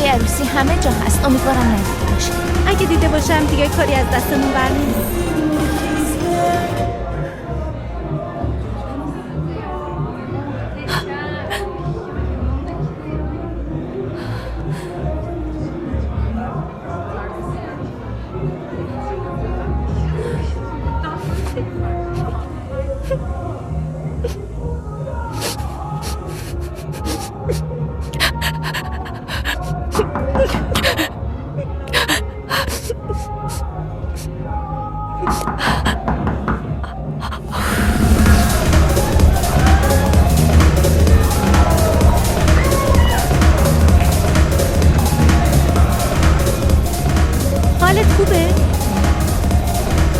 لباسای عروسی همه جا هست. امیدوارم ندیده باشه. اگه دیده باشم دیگه کاری از دستمون برنمیاد. حالت خوبه؟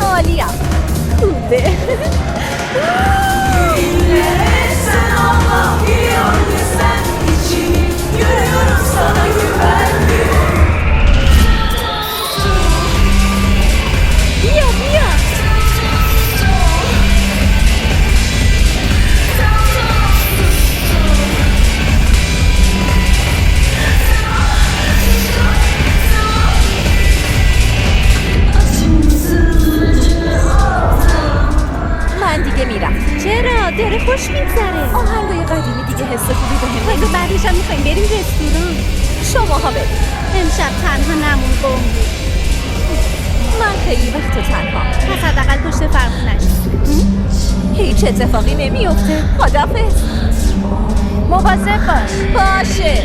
عالیم. خوبه. Sen Allah biliyordu sen içini Yürüyorum sana güvenli بیا بیا. من دیگه میرم. چرا؟ داره خوش میگذره. آهنگای قدیمی دیگه حس خوبی بهم تازه نمیده. بعدش هم میخوایم بریم رستوران. شماها برید. امشب تنها نمون قوم. من خیلی وقت تنها. پس حداقل پشت فرمون نشین. هیچ اتفاقی نمیفته. خدافظ. مواظب باش. باشه.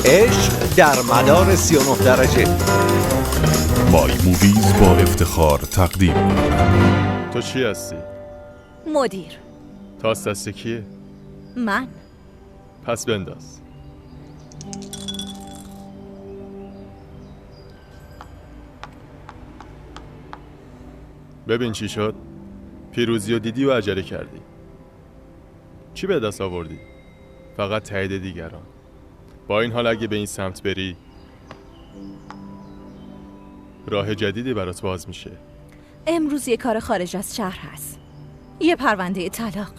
عشق در مدار 39 درجه. مای موویز با افتخار تقدیم. تو چی هستی؟ مدیر. تاس دست کیه؟ من. پس بنداز. ببین چی شد؟ پیروزی و دیدی و عجله کردی. چی به دست آوردی؟ فقط تایید دیگران. با این حال اگه به این سمت بری راه جدیدی برات باز میشه. امروز یه کار خارج از شهر هست. یه پرونده طلاق.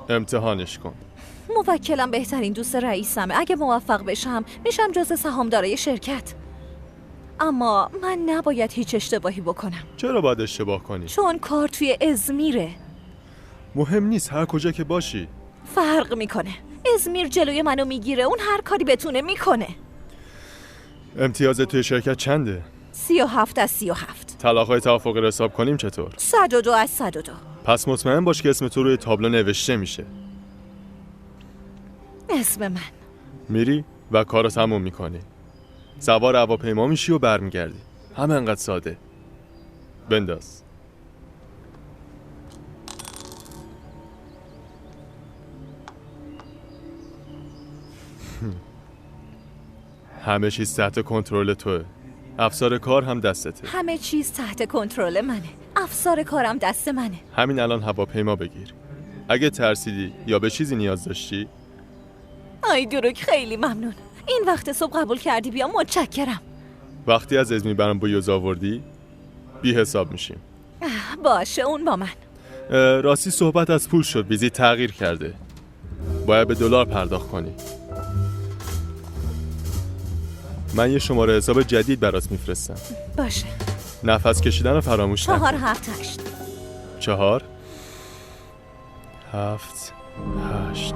امتحانش کن. موکلم بهترین دوست رئیسمه. اگه موفق بشم میشم جز سهامدارای شرکت. اما من نباید هیچ اشتباهی بکنم. چرا باید اشتباه کنی؟ چون کار توی ازمیره. مهم نیست هر کجا که باشی. فرق میکنه. ازمیر جلوی منو میگیره. اون هر کاری بتونه میکنه. امتیاز توی شرکت چنده؟ 37 از 37. طلاق‌های توافقی رو حساب کنیم چطور؟ 102 از 102. پس مطمئن باش که اسم تو روی تابلو نوشته میشه. اسم من. میری و کارو تموم میکنی. سوار هواپیما میشی و برمیگردی. همه انقدر ساده. بنداز. همه چیز تحت کنترل توه. افسار کار هم دستته. همه چیز تحت کنترل منه. افسار کارم دست منه. همین الان هواپیما بگیر. اگه ترسیدی یا به چیزی نیاز داشتی آی دروک خیلی ممنون. این وقت صبح قبول کردی بیا. متشکرم. وقتی از ازمی برام بویوز آوردی بی حساب میشیم. باشه اون با من. راستی صحبت از پول شد. ویزیت تغییر کرده. باید به دلار پرداخت کنی. من یه شماره حساب جدید برات میفرستم. باشه. نفس کشیدن رو فراموش نکن. 4 7 8. 4 7 8.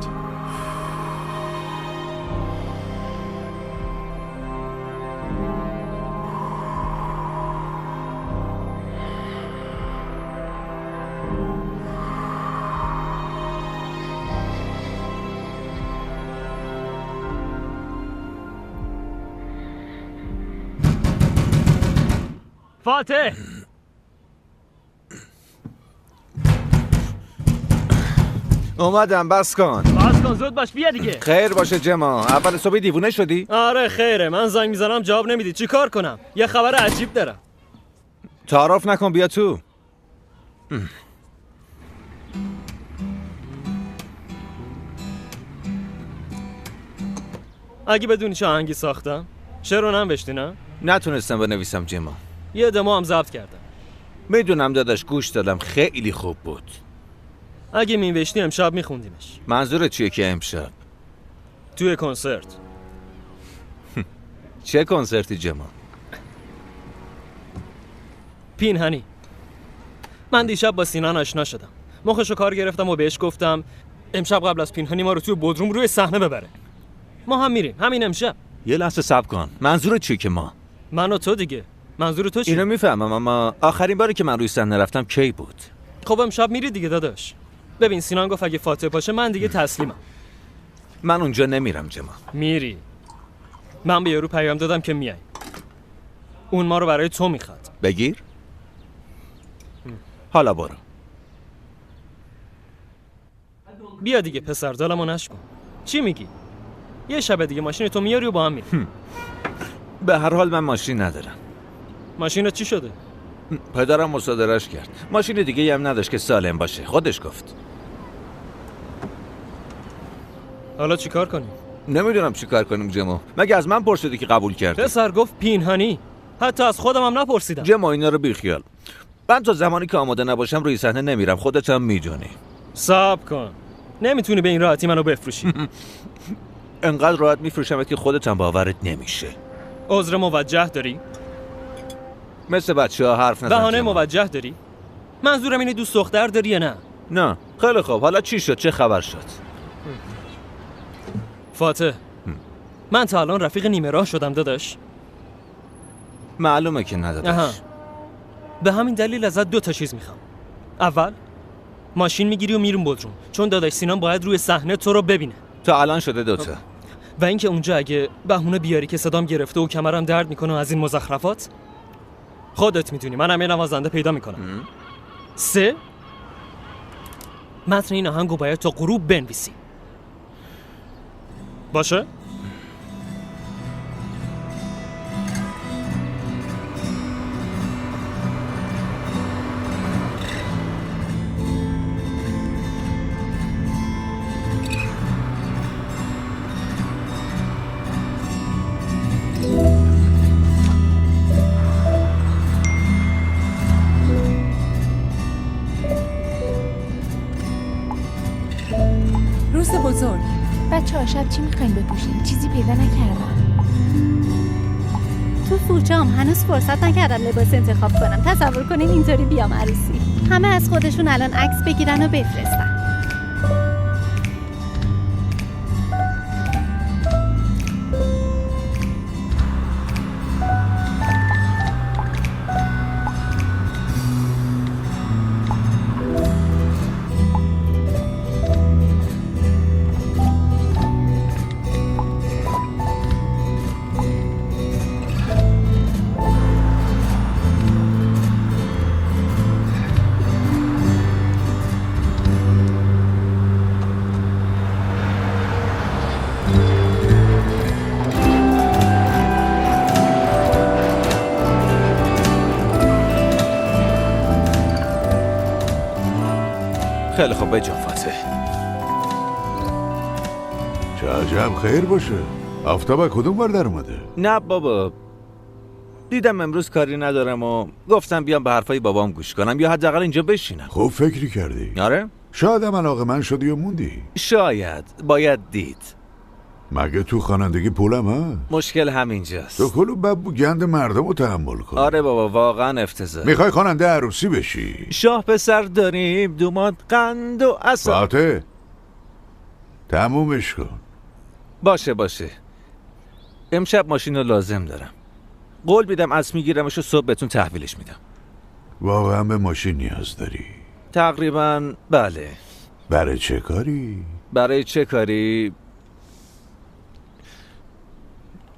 فاتح اومدم بس کن. باز کن زود باش بیا دیگه. خیر باشه جما. اول صبح دیوونه شدی؟ آره خیره من زنگ میزنم جواب نمیدی چی کار کنم؟ یه خبر عجیب دارم. تعارف نکن بیا تو. اگه بدونی چه آهنگی ساختم شعر رو ننوشتی نه؟ نتونستم بنویسم جما. یه دمو هم ضبط کردم. میدونم داداش گوش دادم خیلی خوب بود. اگه مینوشتی امشب میخوندیمش منظورت چیه که امشب؟ توی کنسرت. چه کنسرتی جما؟ پینهنی. من دیشب با سینان آشنا شدم. مخشو کار گرفتم و بهش گفتم امشب قبل از پینهنی ما رو توی بودروم روی صحنه ببره. ما هم میریم همین امشب. یه لحظه صبر کن. منظورت چیه که ما؟ من و تو دیگه. منظور تو چی؟ اینو میفهمم اما آخرین باری که من روی صحنه رفتم کی بود؟ خب امشب میری دیگه داداش. ببین سینان گفت اگه فاتح باشه من دیگه تسلیمم. من اونجا نمیرم جما. میری. من به یارو پیام دادم که میای. اون ما رو برای تو میخواد. بگیر. حالا برو. بیا دیگه پسر دلمو نشکن. چی میگی؟ یه شب دیگه ماشین تو میاری و با هم میریم. به هر حال من ماشین ندارم. ماشینت چی شده؟ پدرم مصادرهش کرد. ماشین دیگه هم نداشت که سالم باشه. خودش گفت. حالا چی کار کنیم؟ نمیدونم چی کار کنیم جما. مگه از من پرسیدی که قبول کردی؟ پسر گفت پینهانی. حتی از خودم هم نپرسیدم. جما اینا رو بیخیال. من تا زمانی که آماده نباشم روی صحنه نمیرم. خودت هم میدونی. صبر کن. نمیتونی به این راحتی منو بفروشی. انقدر راحت میفروشمت که خودت هم باورت نمیشه. عذر موجه داری؟ مثل بچه‌ها حرف نزن. بهانه جما. موجه داری؟ منظورم اینه دوست دختر داری یا نه؟ نه. خیلی خوب. حالا چی شد؟ چه خبر شد؟ فاتح من تا الان رفیق نیمه راه شدم داداش. معلومه که نداداش. آها. به همین دلیل ازت 2 تا چیز میخوام. اول ماشین میگیری و میریم بودروم چون داداش سینان باید روی صحنه تو رو ببینه. تا الان شده 2 تا. و اینکه اونجا اگه بهونه بیاری که صدام گرفته و کمرم درد میکنه از این مزخرفات خودت میدونی منم یه نوازنده پیدا میکنم. 3 متن این آهنگو باید تا غروب بنویسی. باشه؟ روز بزرگ. بچه ها شب چی میخواین بپوشین؟ چیزی پیدا نکردم. تو فوجام هنوز فرصت نکردم لباس انتخاب کنم. تصور کنین اینطوری بیام عروسی. همه از خودشون الان عکس بگیرن و بفرستن. خیلی خوب بجان فاتح. چه عجب خیر باشه. آفتاب کدوم بار در اومده؟ نه بابا، دیدم امروز کاری ندارم و گفتم بیام به حرفای بابام گوش کنم یا حداقل اینجا بشینم. خوب فکری کردی. آره؟ شاید هم علاقه‌مند شدی و موندی. شاید، باید دید. مگه تو خوانندگی پولم ها؟ مشکل همینجاست. تو کلو ببو گند مردم رو تحمل کن. آره بابا، واقعا افتضاح. میخوای خواننده عروسی بشی؟ شاه پسر داریم، دومات قند و عسل. فاتح تمومش کن. باشه امشب ماشین رو لازم دارم. قول میدم از میگیرمش و صبح بهتون تحویلش میدم. واقعا به ماشین نیاز داری؟ تقریبا بله. برای چه کاری؟ برای چه کاری؟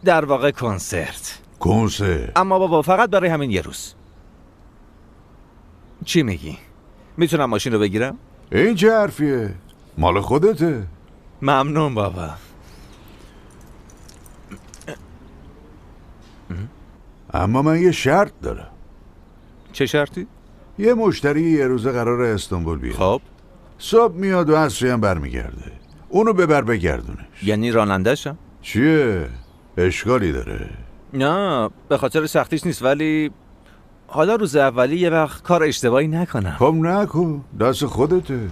در واقع کنسرت. اما بابا فقط برای همین یه روز. چی میگی؟ میتونم ماشین رو بگیرم؟ این چه حرفیه؟ مال خودته. ممنون بابا. اما من یه شرط دارم. چه شرطی؟ یه مشتری یه روزه قراره استانبول بیاد. خب صبح میاد و عصری هم برمیگرده. اونو ببر بگردونش. یعنی راننده‌شم؟ چیه؟ اشکالی داره؟ نه به خاطر سختیش نیست، ولی حالا روز اولی یه وقت کار اشتباهی نکنم. خب نکن، دست خودته.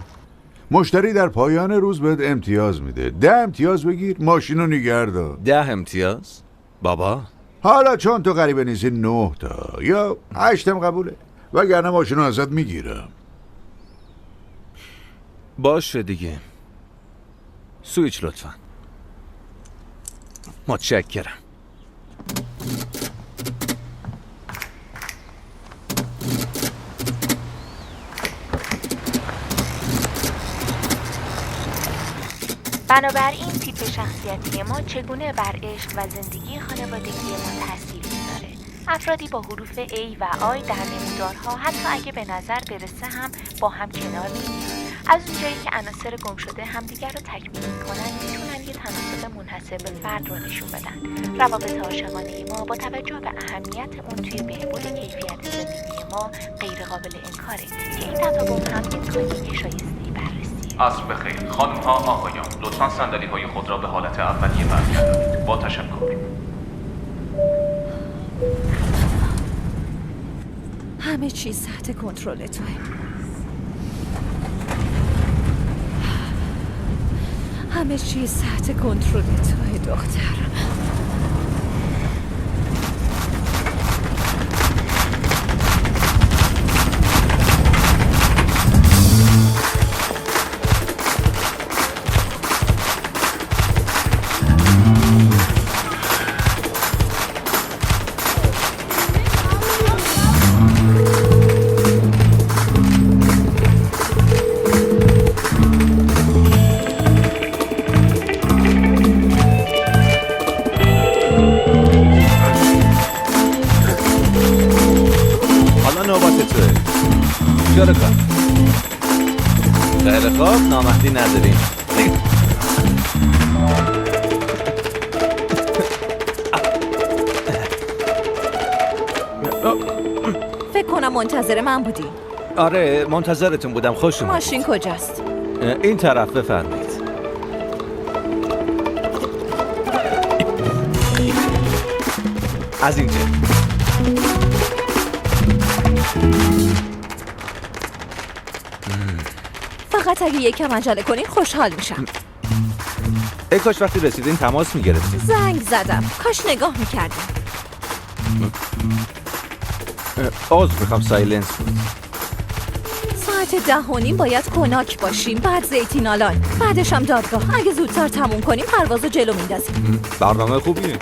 مشتری در پایان روز بهت امتیاز میده. 10 امتیاز بگیر، ماشینو نگهدار. 10 امتیاز؟ بابا حالا چون تو غریبه نیستی 9 تا یا 8 هم قبوله، وگرنه ماشینو ازت میگیرم. باشه دیگه. سویچ لطفا. متشکرم. بنابراین تیپ شخصیتی ما چگونه بر عشق و زندگی خانوادگی ما تأثیر میذاره. افرادی با حروف A و I در نمودارها حتی اگه به نظر برسه هم با هم کنار نمیان. از اونجایی که عناصر گم شده همدیگر رو تکمیل میکنن، میتونن یه تناسب منحصر به فرد رو نشون بدن. روابط عاشقانه ما با توجه به اهمیت اون توی بهبود کیفیت زندگی ما غیر قابل انکاره که این تطابق هم امکانی شایسته بررسیه. عصر بخیر خانم ها آقایان، لطفا صندلی های خود را به حالت اولیه برگردانید. با تشکر. همه چیز تحت کنترل توه. همه چیز تحت کنترل توه دختر. خیلی خوب، نامهدی نداریم. فکر کنم منتظر من بودی. آره منتظرتون بودم. خوش اومدید. ماشین کجاست؟ این طرف بفرمایید. از اینجا. فقط اگه یکم عجله کنین خوشحال میشم. ای کاش وقتی رسیدین تماس میگرفتین. زنگ زدم، کاش نگاه میکردیم. میخوام سایلنس بود. ساعت 10:30 باید کناک باشیم، بعد زیتین آلان، بعدش هم دادگاه. اگه زودتر تموم کنیم پروازو جلو میندازیم. برنامه خوبیه.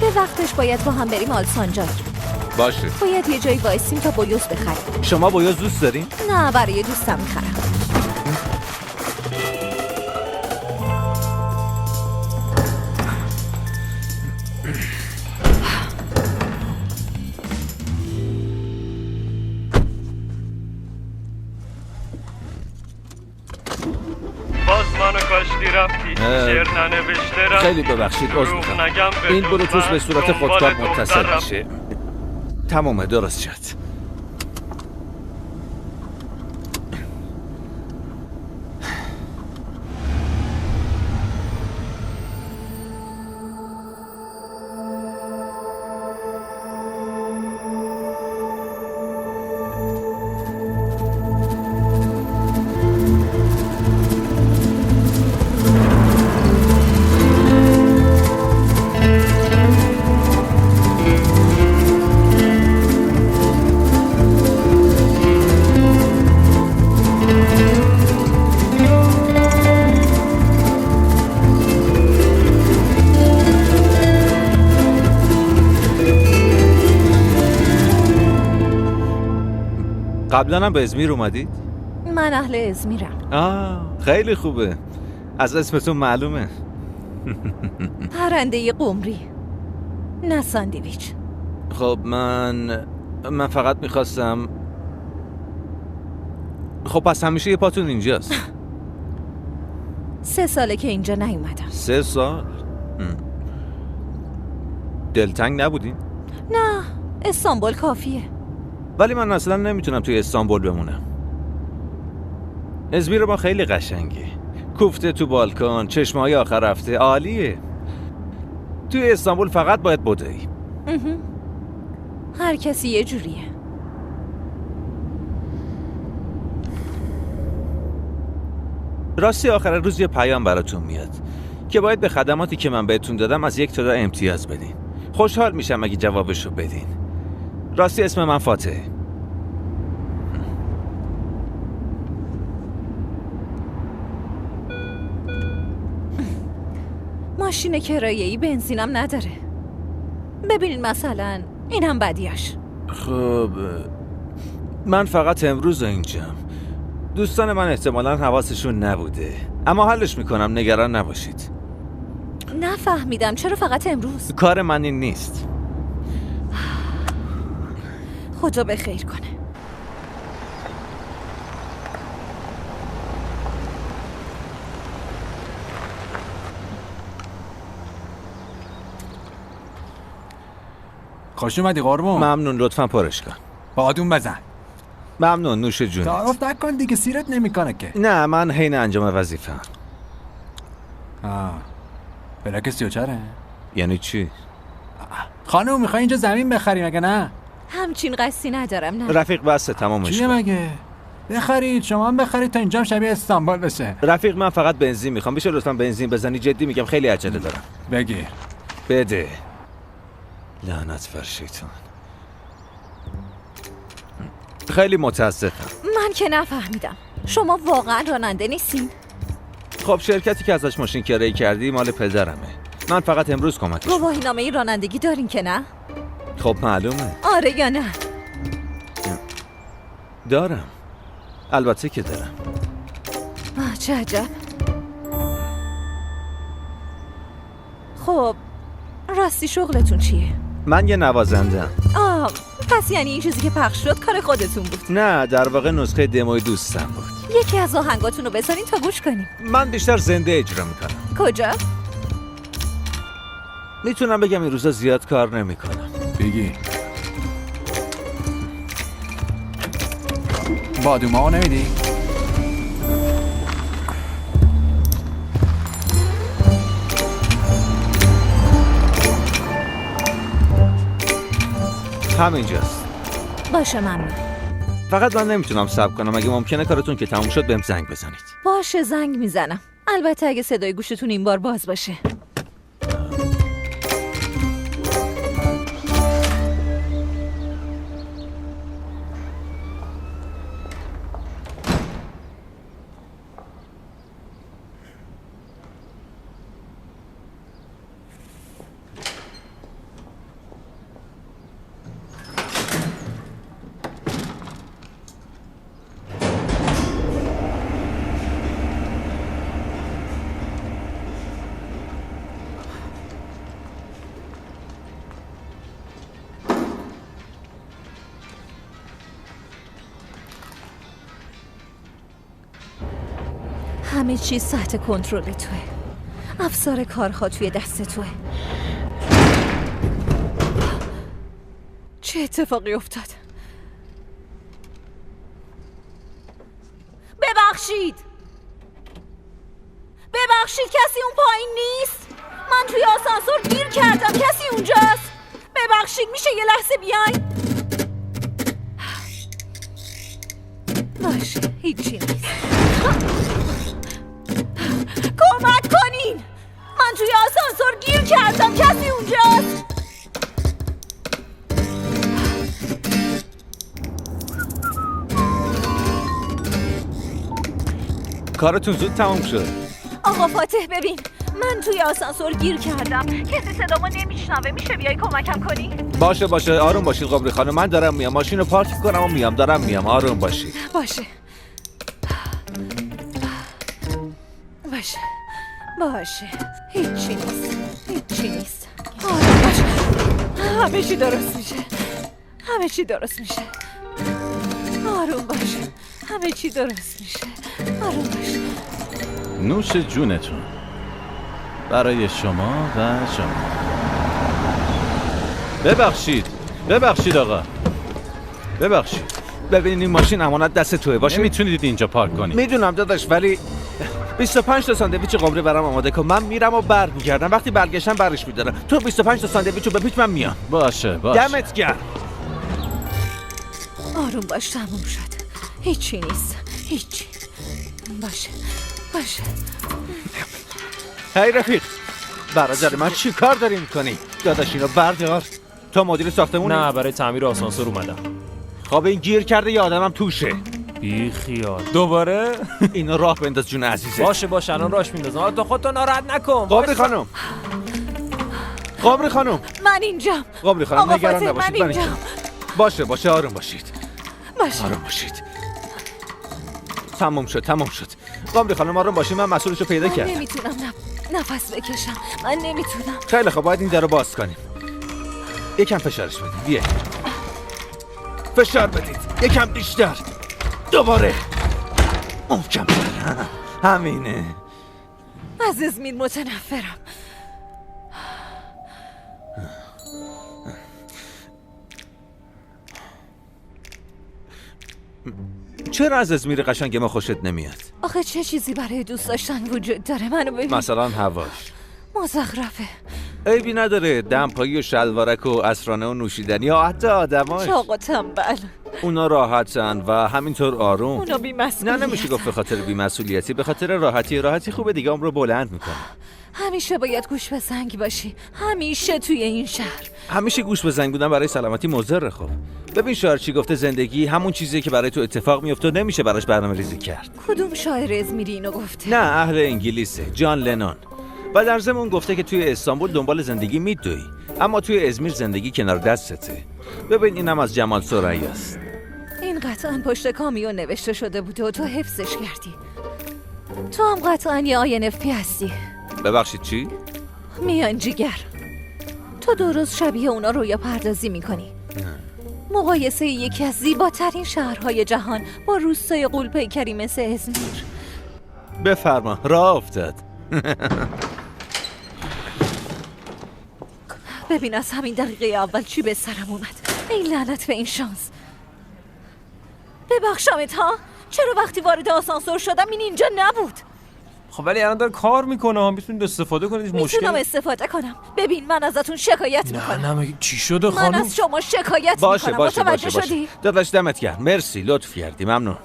به وقتش باید با هم بریم آلسانجاک. باشه. باید یه جایی وایسیم تا بویوز بخریم. شما بویوز دوست دارین؟ نه، برای دوستم میخرم. باز منو کاشتی رفتی شعر ننوشته رفتی. خیلی ببخشید، عذر میخوام. این بلوتوث به صورت خودکار متصل میشه. تمومه، درست شد. قبلا هم به ازمیر اومدید؟ من اهل ازمیرم. خیلی خوبه. از اسمتون معلومه. پرنده قمری، نه ساندویچ. خب من فقط میخواستم. خب پس همیشه یه پاتون اینجاست. 3 ساله که اینجا نیومدم. 3 سال؟ دلتنگ نبودین؟ نه، استانبول کافیه. ولی من اصلا نمیتونم توی استانبول بمونم. ازمیر ما خیلی قشنگه. کوفته تو بالکن، چشمه‌های آخر هفته، عالیه. توی استانبول فقط باید بدوی. هر کسی یه جوریه. راستی آخر روز یه پیام براتون میاد که باید به خدماتی که من بهتون دادم از 1 تا 10 امتیاز بدین. خوشحال میشم اگه جوابشو بدین. راستی اسم من فاتحه. ماشین کرایه‌ای بنزینم نداره. ببینین مثلا اینم بدیاش. خب من فقط امروز اینجام. دوستان من احتمالاً حواسشون نبوده، اما حلش میکنم، نگران نباشید. نفهمیدم چرا فقط امروز؟ کار من این نیست. خدا به خیر کنه. خوش اومدی قربون. ممنون، لطفاً پرش کن. بادون بزن. ممنون، نوش جونت. تعارف نکن دیگه، سیرت نمیکنه که. نه، من حین انجام وظیفه‌ام. بلاک 34. یعنی چی؟ خانم میخوای اینجا زمین بخری مگه نه؟ همچین قصدی ندارم. نه رفیق بسته، تمامش چیه کن. مگه؟ بخرید، شما هم بخرید تا اینجام شبیه استانبول بشه. رفیق من فقط بنزین میخوام. میشه لطفاً بنزین بزنی؟ جدی میگم خیلی عجله دارم. بگیر. بده. لعنت بر شیطان. خیلی متاسفم. من که نفهمیدم. شما واقعا راننده نیستین؟ خب شرکتی که ازش ماشین کرایه کردی مال پدرمه. من فقط امروز کمکش. گواهی نامه رانندگی دارین که نه؟ خب معلومه. آره یا نه؟ دارم. البته که دارم. چه عجب. خب راستی شغلتون چیه؟ من یه نوازنده‌ام. پس یعنی این چیزی که پخش شد کار خودتون بود؟ نه، در واقع نسخه دموی دوستم بود. یکی از آهنگاتون رو بذارین تا گوش کنیم. من بیشتر زنده اجرا میکنم. کجا؟ میتونم بگم این روزا زیاد کار نمیکنم. بگی. بادوماو نمیدی؟ همینجاست. باشه ممنون. فقط من نمیتونم صبر کنم. اگه ممکنه کارتون که تموم شد بهم زنگ بزنید. باشه زنگ میزنم. البته اگه صدای گوشتون این بار باز باشه. همه چیز تحت کنترل توه. افسار کارها توی دست توه. چه اتفاقی افتاد؟ ببخشید کسی اون پایین نیست؟ من توی آسانسور گیر کردم. کسی اونجاست؟ ببخشید میشه یه لحظه بیاین؟ باشه هیچی نیست. کمک کنین، من توی آسانسور گیر کردم. کسی اونجاست؟ کارتون زود تموم شد. آقا فاتح ببین، من توی آسانسور گیر کردم. کسی صدامو نمیشنوه. میشه بیای کمکم کنی؟ باشه آروم باشید قمری خانم. من دارم میام. ماشین رو پارک کنم و میام. دارم میام. آروم باشید. باشه. هیچی نیست. آروم باش. همه چی درست میشه. آروم باش. نوش جونتون برای شما و شما. ببخشید آقا. ببینید این ماشین امانت دست توه. باشه میتونید اینجا پارک کنید. میدونم داداش، ولی 25 تا ساندویچ قمری برام آماده کن. من میرم و برمیگردم. وقتی برگشتم برش میدارم. تو 25 تا ساندویچو بپیچ، من میام. باشه. دمت گرم. آروم باش. تموم شد. هیچی نیست. باشه. هی رفیق، برادر من چی کار داری میکنی؟ داداش اینو بردار. تو مدیر ساختمونی؟ نه، برای تعمیر آسانسور اومدم. خب این گیر کرده یه آدمم توشه. بی خیال. دوباره؟ اینو راه بنداز جون عزیزه. باشه الان راش میندازم. تو خودتو ناراحت نکن. قمری خانم من اینجام. قمری خانم نگران من نباشید. اینجام. باشه آروم باشید. تموم شد. قمری خانم آروم باشید. من مسئولشو پیدا کردم. نمیتونم نفس بکشم. من نمیتونم. خیلی خب، باید این درو باز کنیم. یکم فشارش بدید. بیا. فشار بدید. یکم بیشتر. دوباره. محکم‌تر. همینه. از ازمیر متنفرم. چرا از ازمیر قشنگ ما خوشت نمیاد؟ آخه چه چیزی برای دوست داشتن وجود داره؟ منو ببین. مثلا هواش مزخرفه. عیبی نداره. دمپایی و شلوارک و عصرانه و نوشیدنی یا حتی آدماش. چاق و تنبل. اونا راحتن و همینطور آروم. اونا بی‌مسئولیتن. نه نمیشه گفت به خاطر بی‌مسئولیتی، به خاطر راحتی خوبه دیگه. عمرو بلند میکنه. همیشه باید گوش به زنگ باشی. همیشه توی این شهر. همیشه گوش به زنگ بودن برای سلامتی مضره. خب ببین شاعر چی گفته، زندگی همون چیزیه که برای تو اتفاق میفته و نمیشه براش برنامه‌ریزی کرد. کدوم شاعر ازمیری اینو گفته؟ نه، اهل انگلیسه، جان لنون. و در ضمن اون گفته که توی استانبول دنبال زندگی میدوی، اما توی ازمیر زندگی کنار دستته. ببین اینم از جمال ثریاست. این قطعا پشت کامیون نوشته شده بوده و تو حفظش کردی. تو هم قطعا یه INFP هستی. ببخشید چی؟ میان جیگر. تو درست شبیه اونا رویا پردازی میکنی. مقایسه یکی از زیباترین شهرهای جهان با روستای غول‌پیکری مثل ازمیر. بفرما، راه افتاد. ببین از همین دقیقه اول چی به سرم اومد. ای لعنت به این شانس. ببخشمت ها. چرا وقتی وارد آسانسور شدم این اینجا نبود؟ خب ولی الان داره کار میکنه. میتونید استفاده کنید. میتونم استفاده کنم. ببین من ازتون شکایت میکنم. نه مگه چی شده خانم؟ من از شما شکایت میکنم. متوجه شدی؟ داداش دمت گرم. مرسی، لطف کردی. ممنون.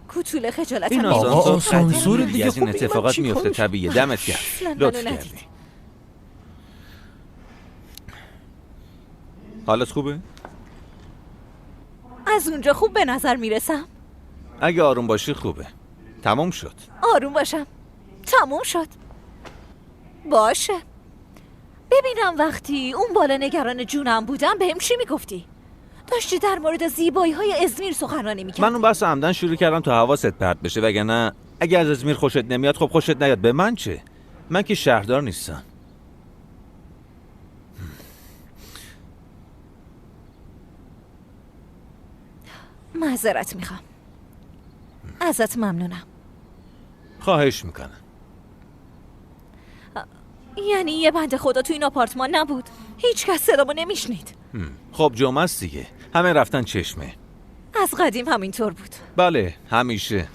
کوتوله خجالتم این آسانسور دیگه از این اتفاقات میفته. طبیعیه. دمت گرم. لطف کردی. حالت خوبه؟ از اونجا خوب به نظر میرسم. اگه آروم باشی خوبه. تموم شد. آروم باشم. تموم شد. باشه. ببینم وقتی اون بالا نگران جونم بودم بهم چی میگفتی؟ داشتی در مورد زیبایی‌های ازمیر سخنرانی میکردی. من اون بحث عمدن شروع کردم تا حواست پرت بشه، وگرنه اگه از ازمیر خوشت نمیاد خب خوشت نیاد. به من چه؟ من که شهردار نیستم. معذرت میخوام. ازت ممنونم. خواهش میکنم. یعنی یه بنده خدا تو این آپارتمان نبود؟ هیچ کس صدامو نمیشنید؟ خب جمعه است دیگه. همه رفتن چشمه. از قدیم همینطور بود. بله همیشه.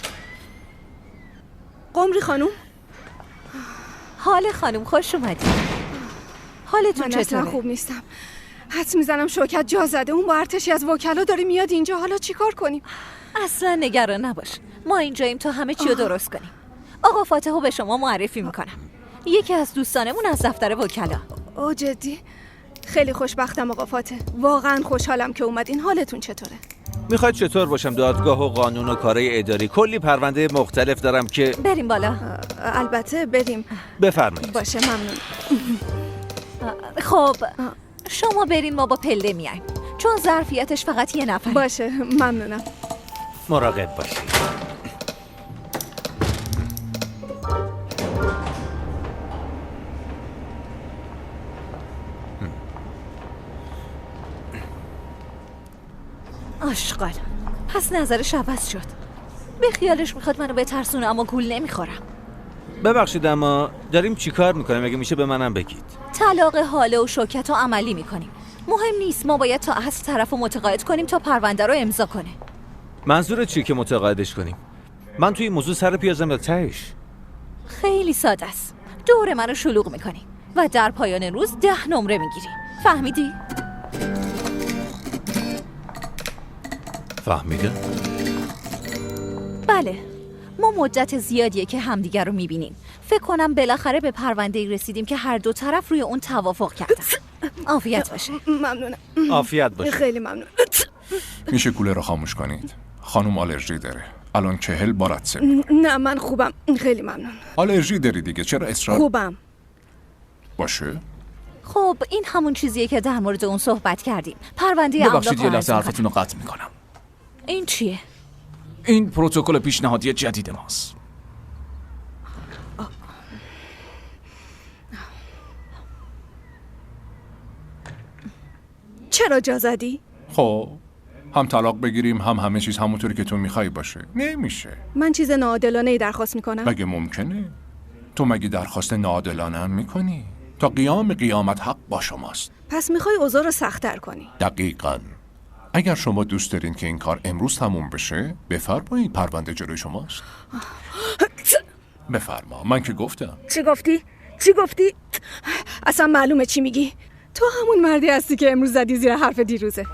قمری خانوم. حال خانوم خوش اومدی. حالتون چطوره؟ من اصلا خوب نیستم. حدس میزنم شوکت جا زده. اون با ارتشی از وکلا داره میاد اینجا. حالا چیکار کنیم؟ اصلا نگران نباش. ما اینجاییم تا همه چی رو درست کنیم. آقا فاتحو به شما معرفی میکنم. یکی از دوستانمون از دفتر وکلا. او جدی؟ خیلی خوشبختم آقا فاتح. واقعا خوشحالم که اومدین. حالتون چطوره؟ میخواید چطور باشم؟ دادگاه و قانون و کارهای اداری، کلی پرونده مختلف دارم که بریم بالا. البته بریم. بفرمایید. باشه ممنون. خب شما برین، ما با پله میایم، چون ظرفیتش فقط یه نفر. باشه ممنونم. مراقب باشید. آشغال. پس نظرش عوض شد. به خیالش میخواد منو بترسونه، اما گول نمیخورم. ببخشید اما داریم چی کار میکنیم؟ اگه میشه به منم بگید. طلاق حاله و شوکت رو عملی میکنیم. مهم نیست، ما باید تا اصل طرف رو متقاعد کنیم تا پرونده رو امضا کنه. منظورت چیه که متقاعدش کنیم؟ من توی موضوع سر پیازم به تهش. خیلی ساده است. دور منو شلوغ میکنیم و در پایان روز 10 نمره میگیریم. فهمیدی؟ فهمیده؟ بله. ما مدت زیادیه که همدیگر رو میبینیم. فکر کنم بالاخره به پرونده‌ای رسیدیم که هر دو طرف روی اون توافق کردن. عافیت باشه. ممنونم. عافیت باشه. خیلی ممنون. میشه کولر رو خاموش کنید؟ خانم آلرژی داره. الان 40 بارت سه. نه من خوبم. خیلی ممنون. آلرژی داری دیگه، چرا اصرار؟ خوبم. باشه. خب این همون چیزیه که در مورد اون صحبت کردیم. پرونده املاک. ببخشید یه لحظه حرفتون رو قطع میکنم. این چیه؟ این پروتکل پیشنهادی جدید ماست. چرا جا زدی؟ خب هم طلاق بگیریم هم همه چیز همونطوری که تو میخوای باشه. نمیشه. من چیز ناعادلانه‌ای درخواست میکنم. مگه ممکنه؟ تو مگه درخواست ناعادلانه هم میکنی؟ تا قیام قیامت حق با شماست. پس میخوای اوضاع رو سخت‌تر کنی. دقیقاً. اگر شما دوست دارین که این کار امروز تموم بشه، بفرمایید، پرونده جلوی شماست. بفرما. من که گفتم. چی گفتی؟ اصلا معلومه چی میگی. تو همون مردی هستی که امروز زدی زیر حرف دیروزت.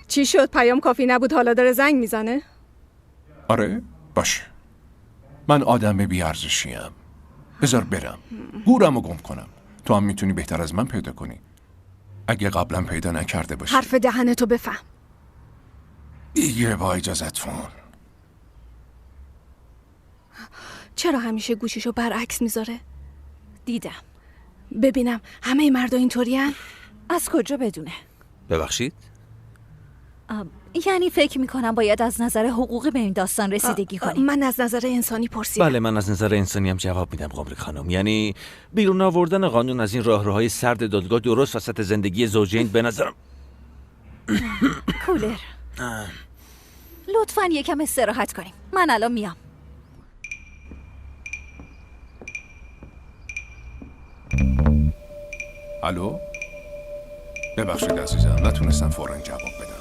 چی شد؟ پیام کافی نبود، حالا داره زنگ میزنه؟ آره؟ باشه. من آدم بی‌ارزشیم. بذار برم. گورم رو گم کنم. تو هم میتونی بهتر از من پیدا کنی. اگه قبلا پیدا نکرده باشی. حرف دهنتو بفهم. دیگه با اجازتون. چرا همیشه گوشیشو برعکس میذاره؟ دیدم. ببینم همه مردا اینطورین؟ از کجا بدونه؟ ببخشید؟ یعنی فکر میکنم باید از نظر حقوقی به این داستان رسیدگی کنیم. من از نظر انسانی پرسیدم. بله من از نظر انسانی هم جواب میدم قمری خانم. یعنی بیرون آوردن قانون از این راهروهای سرد دادگاه درست وسط زندگی زوجین به نظرم. کولر لطفاً یکم استراحت کنیم. من الان میام. الو؟ ببخشید عزیزم، نتونستم فوراً جواب بدم.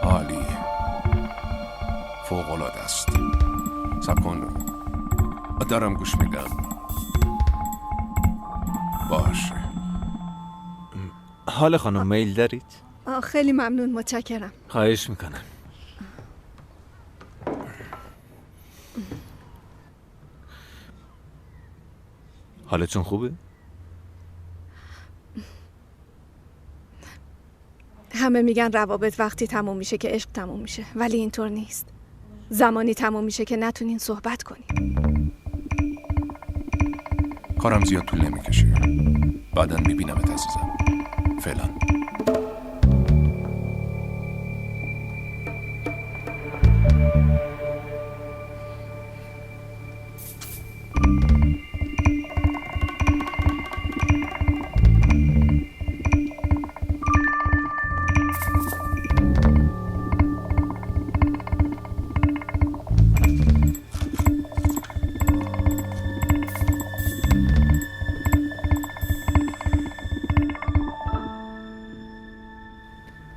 عالی. فوق‌العاده است. صبر کن. دارم گوش میدم. باشه. حال خانم میل دارید؟ خیلی ممنون، متشکرم. خواهش میکنم. حالتون خوبه؟ همه میگن روابط وقتی تموم میشه که عشق تموم میشه، ولی اینطور نیست. زمانی تموم میشه که نتونین صحبت کنین. کارم زیاد طول نمیکشه. بعداً میبینمت عزیزم. فعلا.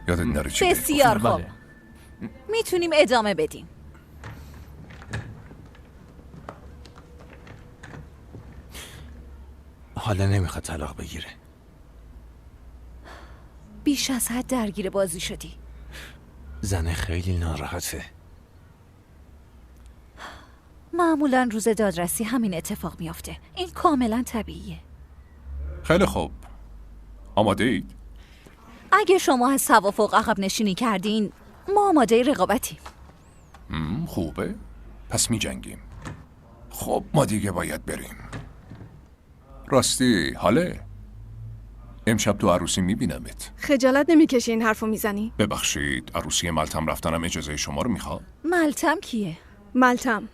یادت نره چی بسیار بگو. خوب. میتونیم ادامه بدیم. حالا نمیخواد طلاق بگیره. بیش از حد درگیر بازی شدی. زنه خیلی ناراحته. معمولا روز دادرسی همین اتفاق میافته. این کاملا طبیعیه. خیلی خوب. آماده اید؟ اگه شما از توافق عقب نشینی کردین، ما آماده رقابتیم. خوبه. پس می جنگیم. خب ما دیگه باید بریم. راستی حاله امشب تو عروسی می بینمت. خجالت نمیکشی این حرفو میزنی؟ ببخشید، عروسی ملتم رفتنم اجازه شما رو میخواد؟ ملتم کیه؟ ملتم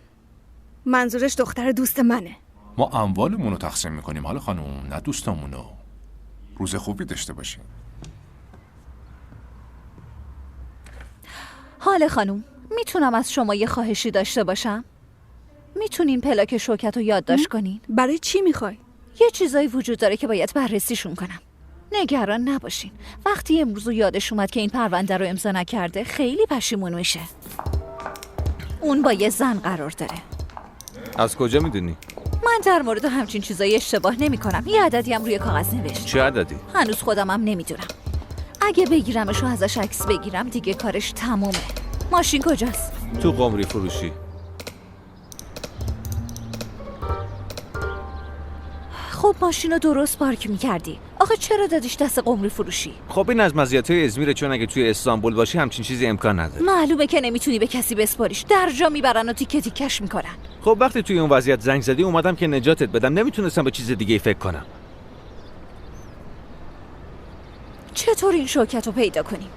منظورش دختر دوست منه. ما اموالمون رو تقسیم میکنیم حالا خانوم، نه دوستامونو. روز خوبی داشته باشیم. حاله خانوم، میتونم از شما یه خواهشی داشته باشم؟ میتونین پلاک شوکت رو یادداشت کنین؟ برای چی میخوای؟ یه چیزایی وجود داره که باید بررسیشون کنم. نگران نباشین. وقتی امروز یادش اومد که این پرونده رو امضا نکرده خیلی پشیمون میشه. اون با یه زن قرار داره. از کجا میدونی؟ من در مورد همچین چیزایی اشتباه نمی کنم. یه عددی هم روی کاغذ نوشت. چه عددی؟ هنوز خودم هم نمیدونم. اگه بگیرمش و ازش عکس بگیرم دیگه کارش تمومه. ماشین کجاست؟ تو قمری فروشی. خب ماشین رو درست پارک میکردی. آخه چرا دادیش دست قمری فروشی؟ خب این از مزیت‌های ازمیره، چون اگه توی استانبول باشی همچین چیزی امکان نداره. معلومه که نمیتونی به کسی بسپاریش. در جا میبرن و تیکه تیکش میکنن. خب وقتی توی اون وضعیت زنگ زدی اومدم که نجاتت بدم، نمیتونستم به چیز دیگه فکر کنم. چطور این شوکت رو پیدا کنیم؟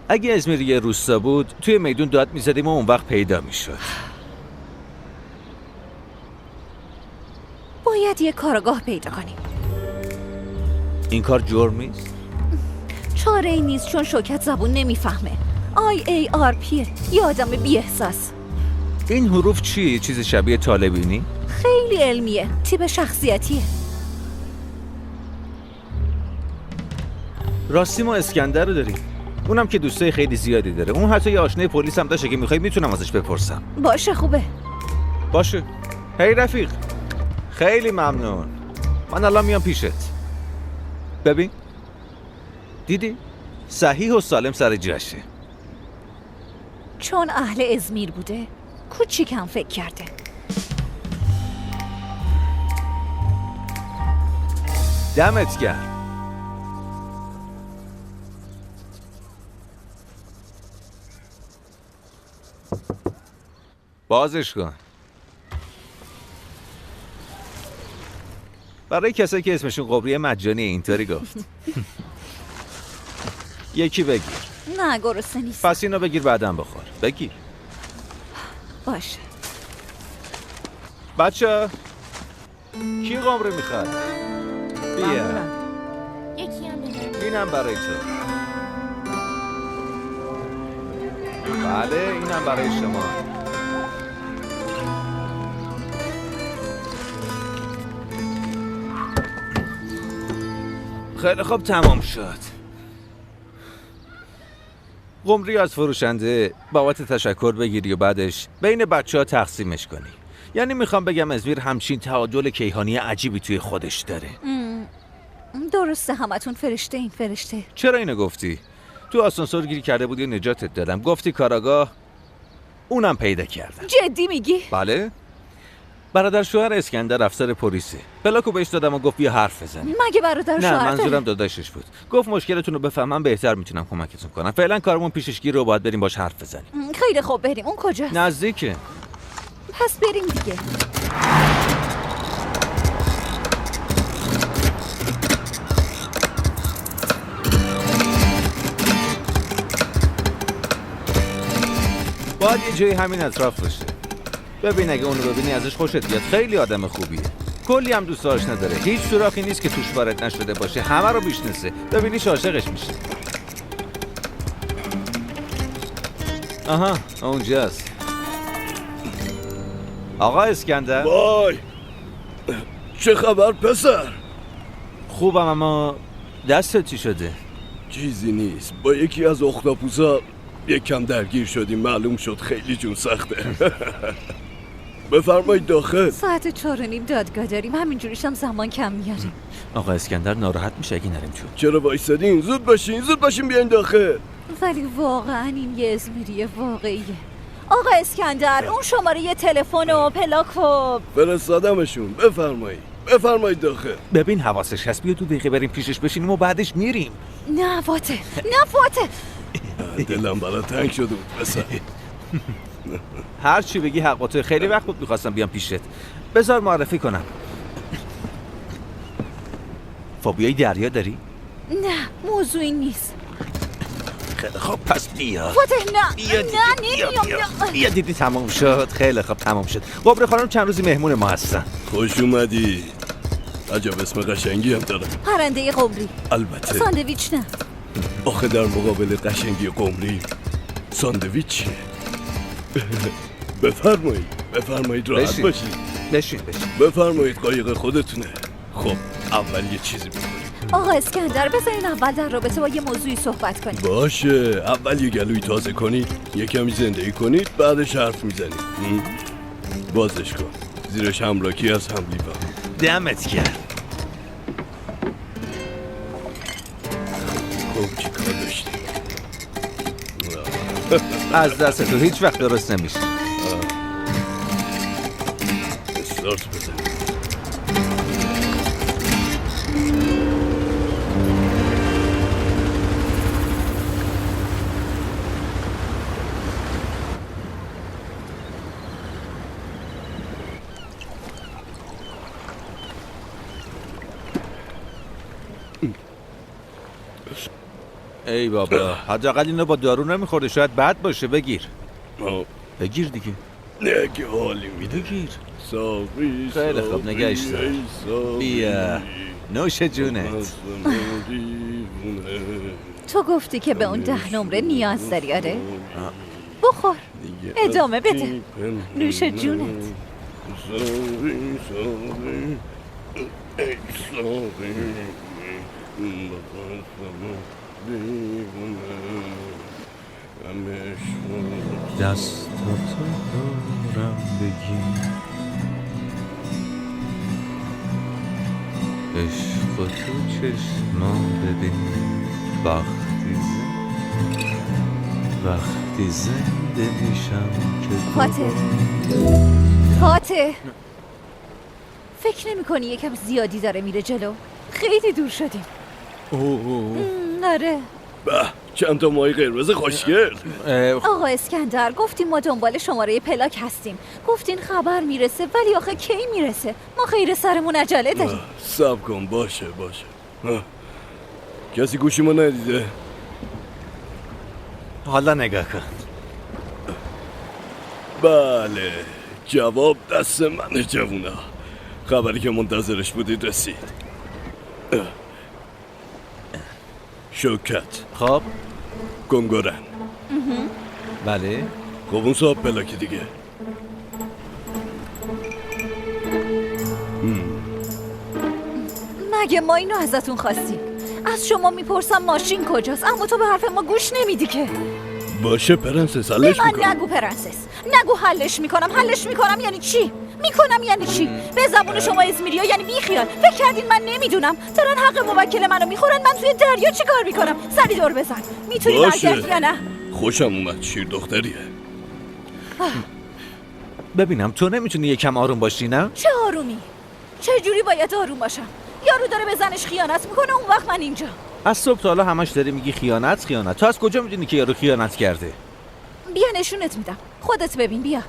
اگه ازمیر یه روستا بود توی میدون داد میزدیم و اون وقت پیدا میشد. باید یه کارگاه پیدا کنیم. این کار جرم نیست؟ چاره ای نیست، چون شوکت زبون نمیفهمه. IARP یه آدم بی احساس. این حروف چیه؟ چیز شبیه طالبینی؟ خیلی علمیه، تیپ شخصیتیه. راستی ما اسکندر رو داریم، اونم که دوستای خیلی زیادی داره. اون حتی یه آشنای پلیس هم داشته که میخوای میتونم ازش بپرسم. باشه خوبه. باشه. هی رفیق، خیلی ممنون. من الان میام پیشت. ببین دیدی؟ صحیح و سالم سر جاشه. چون اهل ازمیر بوده کوچیکم فکر کرده. دمت گرم. بازش کن. برای کسایی که اسمشون قبری مجانی اینطوری گفت. یکی بگیر. نه گرسنه نیست. پس اینو بگیر بعدم بخور. بگیر. باشه. بچه کی قمری میخواد؟ بیا. یکی هم بده. اینم برای تو. بله اینم برای شما. خیلی خوب تمام شد. قمری از فروشنده بابت تشکر بگیری و بعدش بین بچه ها تقسیمش کنی. یعنی میخوام بگم ازمیر همچین تعادل کیهانی عجیبی توی خودش داره. درسته همتون فرشته این فرشته. چرا اینو گفتی؟ تو آسانسور گیری کرده بودی و نجاتت دادم. گفتی کاراگاه، اونم پیدا کردم. جدی میگی؟ بله. برادر شوهر اسکندر افسر پلیسه. پلاکو بهش دادم و گفت بیا حرف بزنیم. مگه برادر شوهر؟ نه منظورم داداشش بود. گفت مشکلتون رو بفهمم بهتر میتونم کمکتون کنم. فعلا کارمون پیشش گیره و باید بریم باش حرف بزنیم. خیلی خوب بریم. اون کجاست؟ نزدیکه. پس بریم دیگه. باید یه جایی همین اطراف باشه. ببین اگه اونو ببینی ازش خوشت بیاد. خیلی آدم خوبیه. کلی هم دوست داشت نداره. هیچ سوراخی نیست که توش وارد نشده باشه. همه رو میشناسه. ببینیش عاشقش میشه. آها اونجاست. آقا اسکندر. وای چه خبر پسر؟ خوبم اما دستت چی شده؟ چیزی نیست، با یکی از اختاپوسا یکم درگیر شدیم. معلوم شد خیلی جون سخته. بفرمایید داخل. ساعت 4:30 دادگاه داریم، همینجوریش هم زمان کم میاریم. آقا اسکندر ناراحت میشه اگه نریم تو. چرا وایسادین؟ زود باشین بیاین داخل. ولی واقعا این یه ازمیری واقعیه. آقا اسکندر اون شماره تلفن و پلاک و فرستادمشون. بفرمایید داخل. ببین حواسش هست، بیا تو دقیقه بریم پیشش بشینیم و بعدش میریم. نه فاتح. دلم برات تنگ شده بود پسر. هر چی بگی حق با تو. خیلی وقت بود میخواستم بیام پیشت. بذار معرفی کنم. فوبیای دریا داری؟ نه موضوعی نیست. خیلی خب پس بیا. فاتح نه بیا دیدی تمام شد. خیلی خب تمام شد. قبر خانم چند روزی مهمون ما هستن. خوش اومدی. عجب اسم قشنگی هم داره. پرنده قمری. البته ساندویچ نه. آخه در مقابل قشنگی قمری ساندویچ چیه؟ بفرمایید راحت باشید. بشین. بفرمایید قایق خودتونه. خب اول یه چیزی بکنیم. آقا اسکندر بذارین اول در رابطه با یه موضوعی صحبت کنیم. باشه، اول یه گلوی تازه کنید، یه کمی زندگی کنید، بعدش حرف میزنید. بازش کن. زیرش هم راکی از هم لیوان. دمت کرد. خب چی کار داشتی؟ از دست تو هیچ وقت درست نمیشه. استارت بزن. ای بابا حداقل اینو با دارو نمیخورده، شاید بد باشه. بگیر دیگه. نگه حالی میده. بگیر. صافی خیلی خوب نگهش دار. بیا نوش جونت. تو گفتی که به اون 10 نمره نیاز داری آره؟ بخور ادامه بده. نوش جونت. دستاتو دارم بگیر، عشق تو چشما ببین، وقتی زنده میشم که فاتح فکر نمی کنی یکم زیادی داره میره جلو؟ خیلی دور شدیم. آره. به چند تا ماهی قرمز خوشگل. آقا اسکندر گفتیم ما دنبال شماره پلاک هستیم، گفتین خبر میرسه، ولی آخه کی میرسه؟ ما خیر سرمون عجله داریم. صبر کن. باشه کسی گوشی ما ندیده؟ حالا نگاه کن. بله جواب دست من جوونا. خبری که منتظرش بودید رسید. شوکت. خب گنگورن. بله. خب اون صاحب پلاکی دیگه. مگه ما اینو ازتون خواستیم؟ از شما میپرسم ماشین کجاست، اما تو به حرف ما گوش نمیدی که. باشه پرنسس حلش میکنم. نگو پرنسس، نگو حلش میکنم یعنی چی؟ میکنم یعنی چی؟ به زبون شما ازمیریا یعنی بیخیال. فکر کردین من نمیدونم؟ دارن حق موکل منو میخورن، من توی دریا چی کار میکنم؟ سری دور بزن. میتونی برگردی یا نه؟ خوشم اومد، شیر دختریه. ببینم تو نمیتونی یکم آروم باشی نه؟ چه آرومی؟ چه جوری باید آروم باشم؟ یارو داره به زنش خیانت میکنه، اون وقت من اینجا. از صبح تا حالا همش داری میگی خیانت. تو از کجا میدونی که یارو خیانت کرده؟ بیا نشونت میدم، خودت ببین. بیا.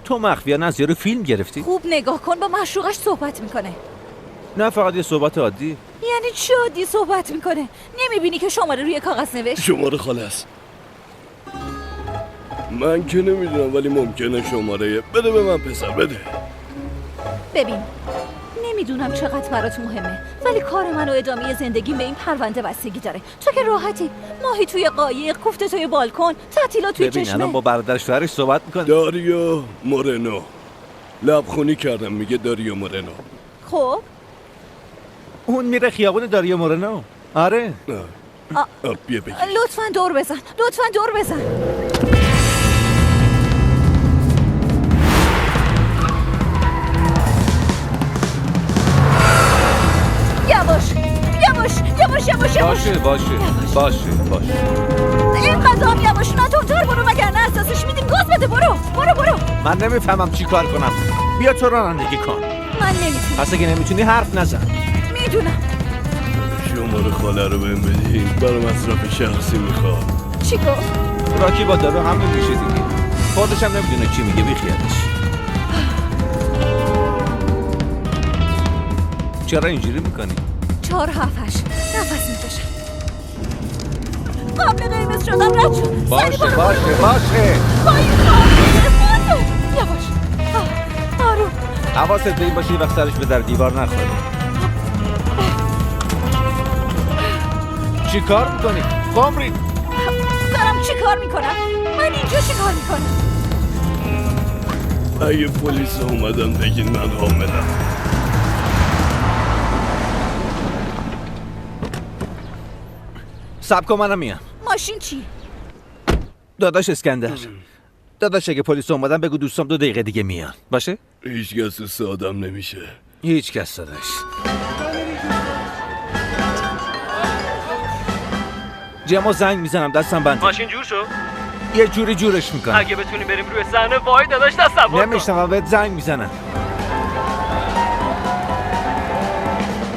تو مخفیانه از یارو فیلم گرفتی؟ خوب نگاه کن، با معشوقش صحبت میکنه. نه فقط یه صحبت عادی. یعنی چی عادی صحبت میکنه؟ نمیبینی که شماره روی کاغذ نوشت؟ شماره خالص من که نمیدونم، ولی ممکنه شماره. بده به من پسر، بده. ببین نمیدونم چقدر برات مهمه، ولی کار من و ادامه زندگیم به این پرونده بستگی داره. تو که راحتی، ماهی توی قایق، کوفته توی بالکن، تعطیلات توی ببین چشمه. الان با برادرش فرش صحبت میکنه. داریو مورنو. لبخونی کردم میگه داریو مورنو. خب اون میره خیابون داریو مورنو. آره. بیا بگی. لطفاً دور بزن. باشه اینقدر هم یواش نتونتر برو وگرنه اساسش میدیم گاز بده. برو. من نمیفهمم چی کار کنم. بیا تو رانندگی کن. من نمیتونم. پس اگه نمیتونی حرف نزن. میدونم. شماره خاله رو بهم بدین، برای مصرف شخصی میخوام. چی گفت؟ راکی با دارو همین میشه دیگه. خودش هم نمیدونه چی میگه، بیخیالش. چرا اینجوری میکنی؟ 4 7 8 نفس میکشم. قبل قرمز شدم رد شد. باشه یواش. آروم. حواست به این باشه وقت سرش به در دیوار نخوره. چی کار میکنی؟ قمری دارم چی کار میکنم؟ من اینجا چی کار میکنم؟ اگه پلیس اومدن بگین من حاملم. صبر کن منم میام. ماشین چی؟ داداش اسکندر. داداش اگه پلیس اومدن بگو دوستام 2 دقیقه دیگه میان. باشه؟ هیچ کس دوست آدم نمیشه. هیچ کس داداش. جمع زنگ میزنم دستم بنده. ماشین جور شو؟ یه جوری جورش میکنم. اگه بتونی بریم روی صحنه وای داداش تصور کن. نمیشنم بهت زنگ میزنم.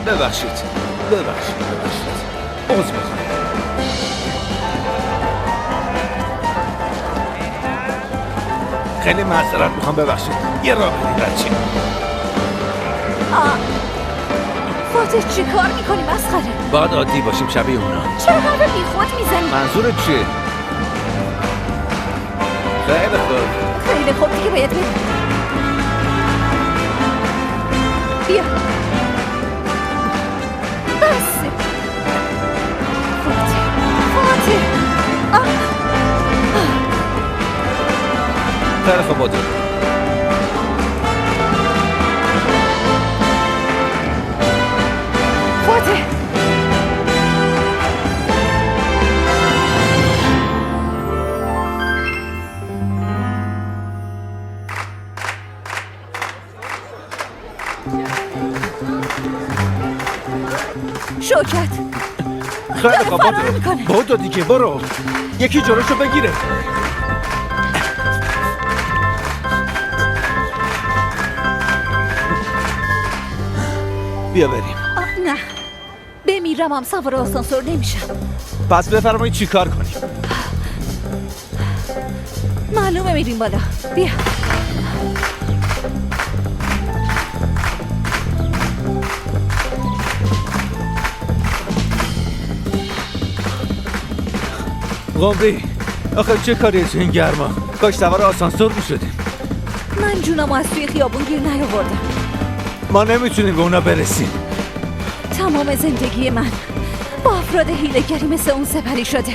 ببخشید. عذر میخوام. خیلی معذرت میخوام، ببخشید. یه راه بدید بچه. فاتح چی کار میکنی مسخره؟ باید عادی باشیم شبیه اونا. چرا حرف بی خود میزنی؟ منظورت چیه؟ خیلی خوب دیگه باید بریم. بیا بس. فاتح خیلی خوب بودم. فاتح شوکت خیلی خوب بودو دیگه برو. یکی جلوشو بگیره. بیا بریم. نه بمیرم هم سوار آسانسور نمیشم. پس بفرمایید چی کار کنیم. معلومه میریم بالا. بیا قمری آخه چه کاریه تو این گرما؟ کاش سوار آسانسور میشدیم. من جونمو از توی خیابون گیر نیاوردم. ما نمیتونیم به اونا برسیم. تمام زندگی من با افراد حیله‌گری مثل اون سپری شده.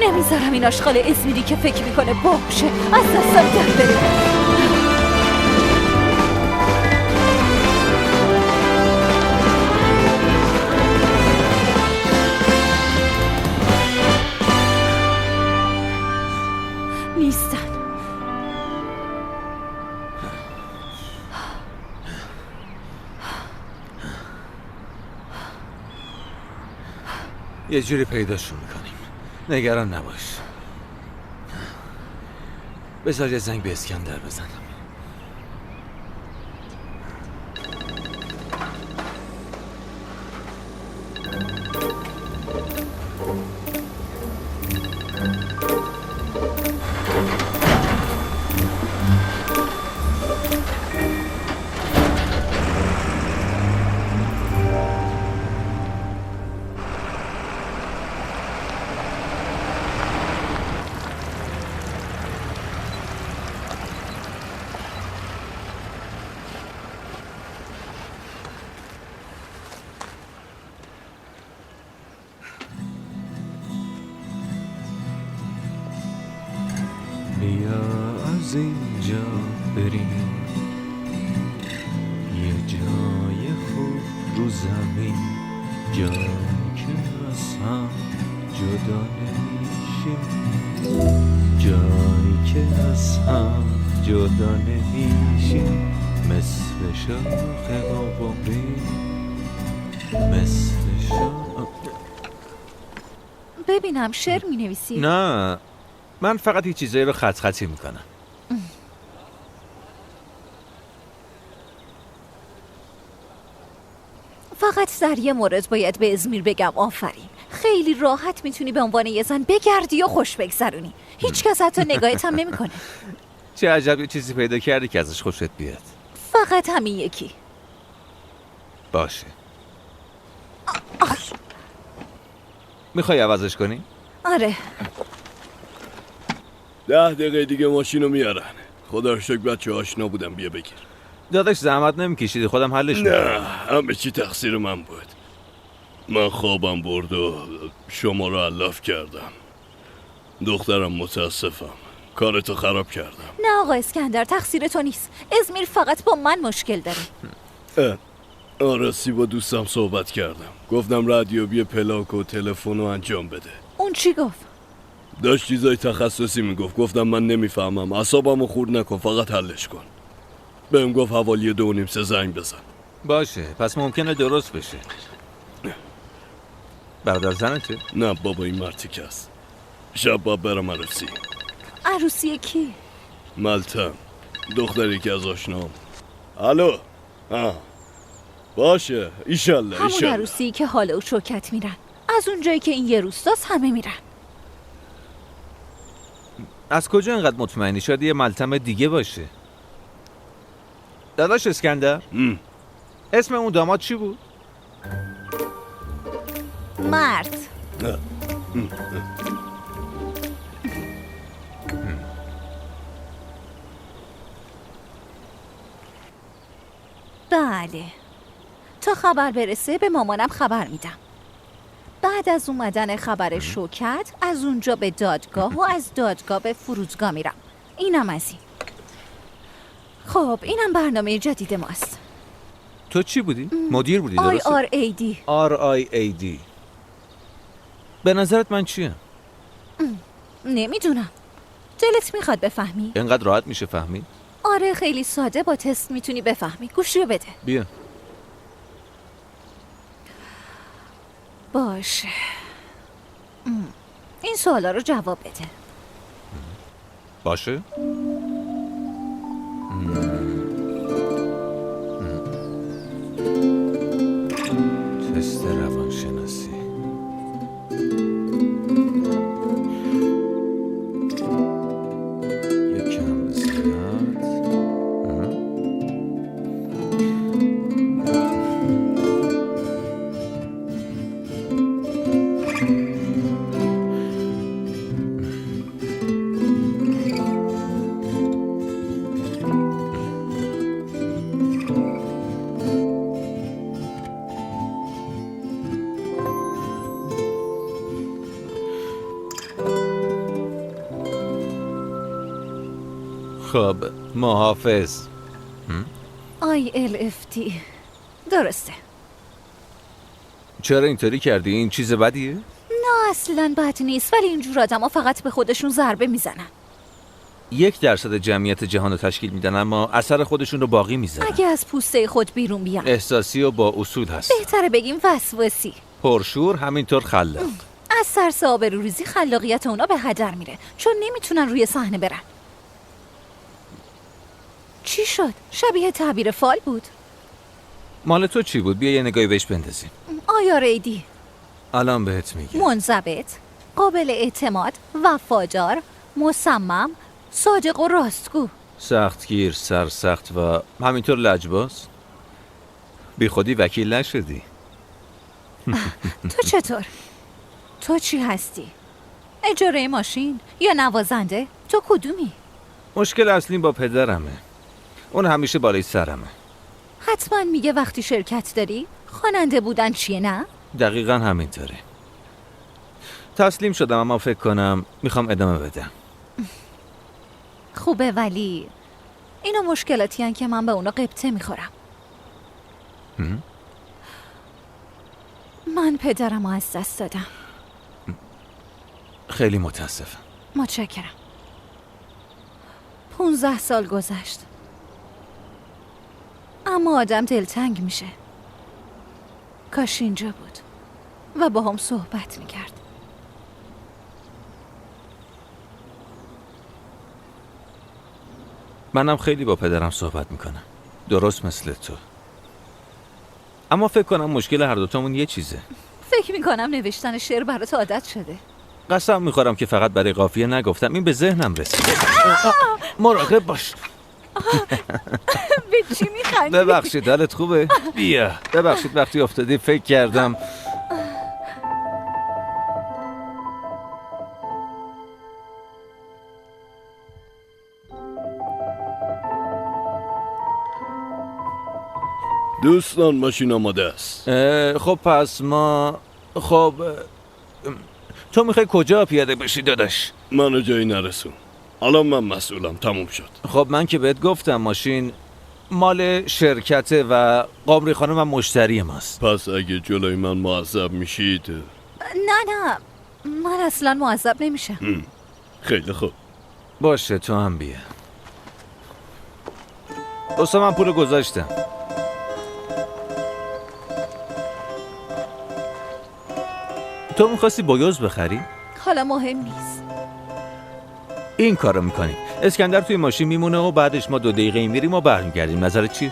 نمیذارم این آشغال اسمیری که فکر میکنه باهوشه از دستم در بره. نیستن. یه جوری پیداشون میکنیم. نگران نباش. بذار یه زنگ به اسکندر بزنم. از اینجا بریم یه جای خوب رو زمین، جایی که از هم جدا نمیشیم، جایی که از هم جدا نمیشیم، مثل شاخ قمری، مثل شاخ ببینم شعر می‌نویسی؟ نه، من فقط هیچ چیزایی رو خط خطی میکنم. فقط در یه مورد باید به ازمیر بگم آفرین. خیلی راحت میتونی به عنوان یه زن بگردی و خوش بگذرونی. هیچ کس حتی نگاهت هم نمیکنه. چه عجب یه چیزی پیدا کردی که ازش خوشت بیاد. فقط همین یکی. باشه. میخوای عوضش کنی؟ آره. 10 دقیقه دیگه ماشینو میارن. خدا رو شکر بچه آشنا بودم، بیا بگیر. داداش زحمت نمیکشیدی، خودم حلش میکنم. نه، همه چی تقصیر من بود. من خوابم برد و شما رو علاف کردم. دخترم متاسفم، کارتو خراب کردم. نه آقا اسکندر، تقصیر تو نیست. ازمیر فقط با من مشکل داره. آراسی با دوستم صحبت کردم، گفتم رادیو پلاک و تلفن رو انجام بده. اون چی گفت؟ داشت چیزای تخصصی میگفت. گفتم من نمیفهمم، اعصابمو خورد نکن، فقط حلش کن. بهم گفت حوالی 2:30 زنگ بزن. باشه، پس ممکنه درست بشه. برادر زنته؟ نه بابا، این مرتیک است. شب باید برم عروسی. عروسی کی؟ ملتم، دختری که از آشنام. الو. باشه، ایشالله. همون عروسی که حالا و شوکت میرن. از اونجایی که این یه روستاست همه میرن. از کجا اینقدر مطمئنی؟ شاید یه ملتم دیگه باشه. داداش اسکندر، اسم اون داماد چی بود؟ مرد. بله، تا خبر برسه به مامانم خبر میدم. بعد از اومدن خبر شوکت از اونجا به دادگاه و از دادگاه به فرودگاه میرم. اینم از این. خب اینم برنامه جدید ماست. تو چی بودی؟ مدیر بودی درسته؟ RIAD. به نظرت من چیم؟ نمیدونم. دلت میخواد بفهمی؟ اینقدر راحت میشه فهمید؟ آره خیلی ساده، با تست میتونی بفهمی. گوشیو بده. بیا. باشه. این سوالا رو جواب بده. باشه. تست روانشناسی. یکم زیاد. خب محافظ. ILFT. درسته. چرا اینطوری کردی؟ این چیز بدیه؟ نه اصلا بد نیست، ولی اینجور آدم ها فقط به خودشون ضربه میزنن. 1% جمعیت جهان رو تشکیل میدن، اما اثر خودشون رو باقی میذارن. اگه از پوسته خود بیرون بیان. احساسی و با اصول هست. بهتره بگیم وسواسی. پرشور، همینطور خلاق. از ترس آبروریزی خلاقیت اونا به هدر میره، چون نمیتونن روی صحنه برن. چی شد؟ شبیه تعبیر فال بود. مال تو چی بود؟ بیا یه نگاهی بهش بندازیم. IRAD. الان بهت میگم. منضبط، قابل اعتماد، وفادار، مصمم، صادق و راستگو. سختگیر، سرسخت و همینطور لجباز. بی خودی وکیل نشدی. تو چطور؟ تو چی هستی؟ اجاره ماشین یا نوازنده؟ تو کدومی؟ مشکل اصلی با پدرمه. اون همیشه بالای سرمه. حتما میگه وقتی شرکت داری خواننده بودن چیه، نه؟ دقیقا همینطوره. تسلیم شدم، اما فکر کنم میخوام ادامه بدم. خوبه، ولی اینا مشکلاتی هن که من به اونا قبطه میخورم. من پدرم رو از دست دادم. خیلی متاسفم. متشکرم. 15 سال گذشت، اما آدم دلتنگ میشه. کاش اینجا بود و با هم صحبت میکرد. منم خیلی با پدرم صحبت میکنم، درست مثل تو. اما فکر کنم مشکل هر دوتامون یه چیزه. فکر میکنم نوشتن شعر برات عادت شده. قسم میخورم که فقط برای قافیه نگفتم، این به ذهنم رسید. مراقب باش. به چی میخندی؟ ببخشید، حالت خوبه؟ بیا. ببخشید وقتی افتادی فکر کردم دوستان ماشین آماده است. خب پس ما تو میخوای کجا پیاده بشی داداش؟ منو جایی نرسون، الان من مسئولم، تموم شد. خب من که بهت گفتم ماشین مال شرکته و قمری خانم و مشتری ماست. پس اگه جلوی من معذب میشید؟ نه من اصلا معذب نمیشم. خیلی خوب. باشه تو هم بیا. بسا من پول گذاشتم. تو میخواستی بایوز بخری؟ حالا مهم نیست. این کارو میکنیم. اسکندر توی ماشین میمونه و بعدش ما 2 دقیقه میریم و برمیگردیم. نظرت چی؟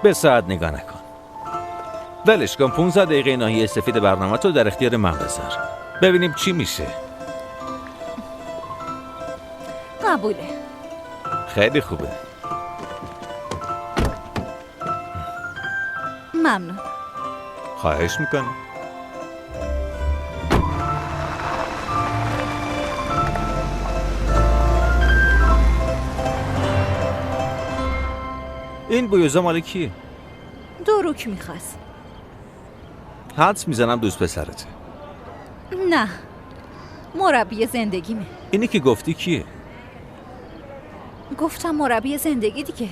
به ساعت نگاه نکن. ولش کن. 15 دقیقه ناحیه سفید برنامه تو در اختیار من بذار. ببینیم چی میشه. قبوله. خیلی خوبه. ممنون. خواهش میکنم. این بویوزا مال کیه؟ دروک میخواست. حدس میزنم دوست پسرته. نه، مربی زندگیمه. اینی که گفتی کیه؟ گفتم مربی زندگی دیگه.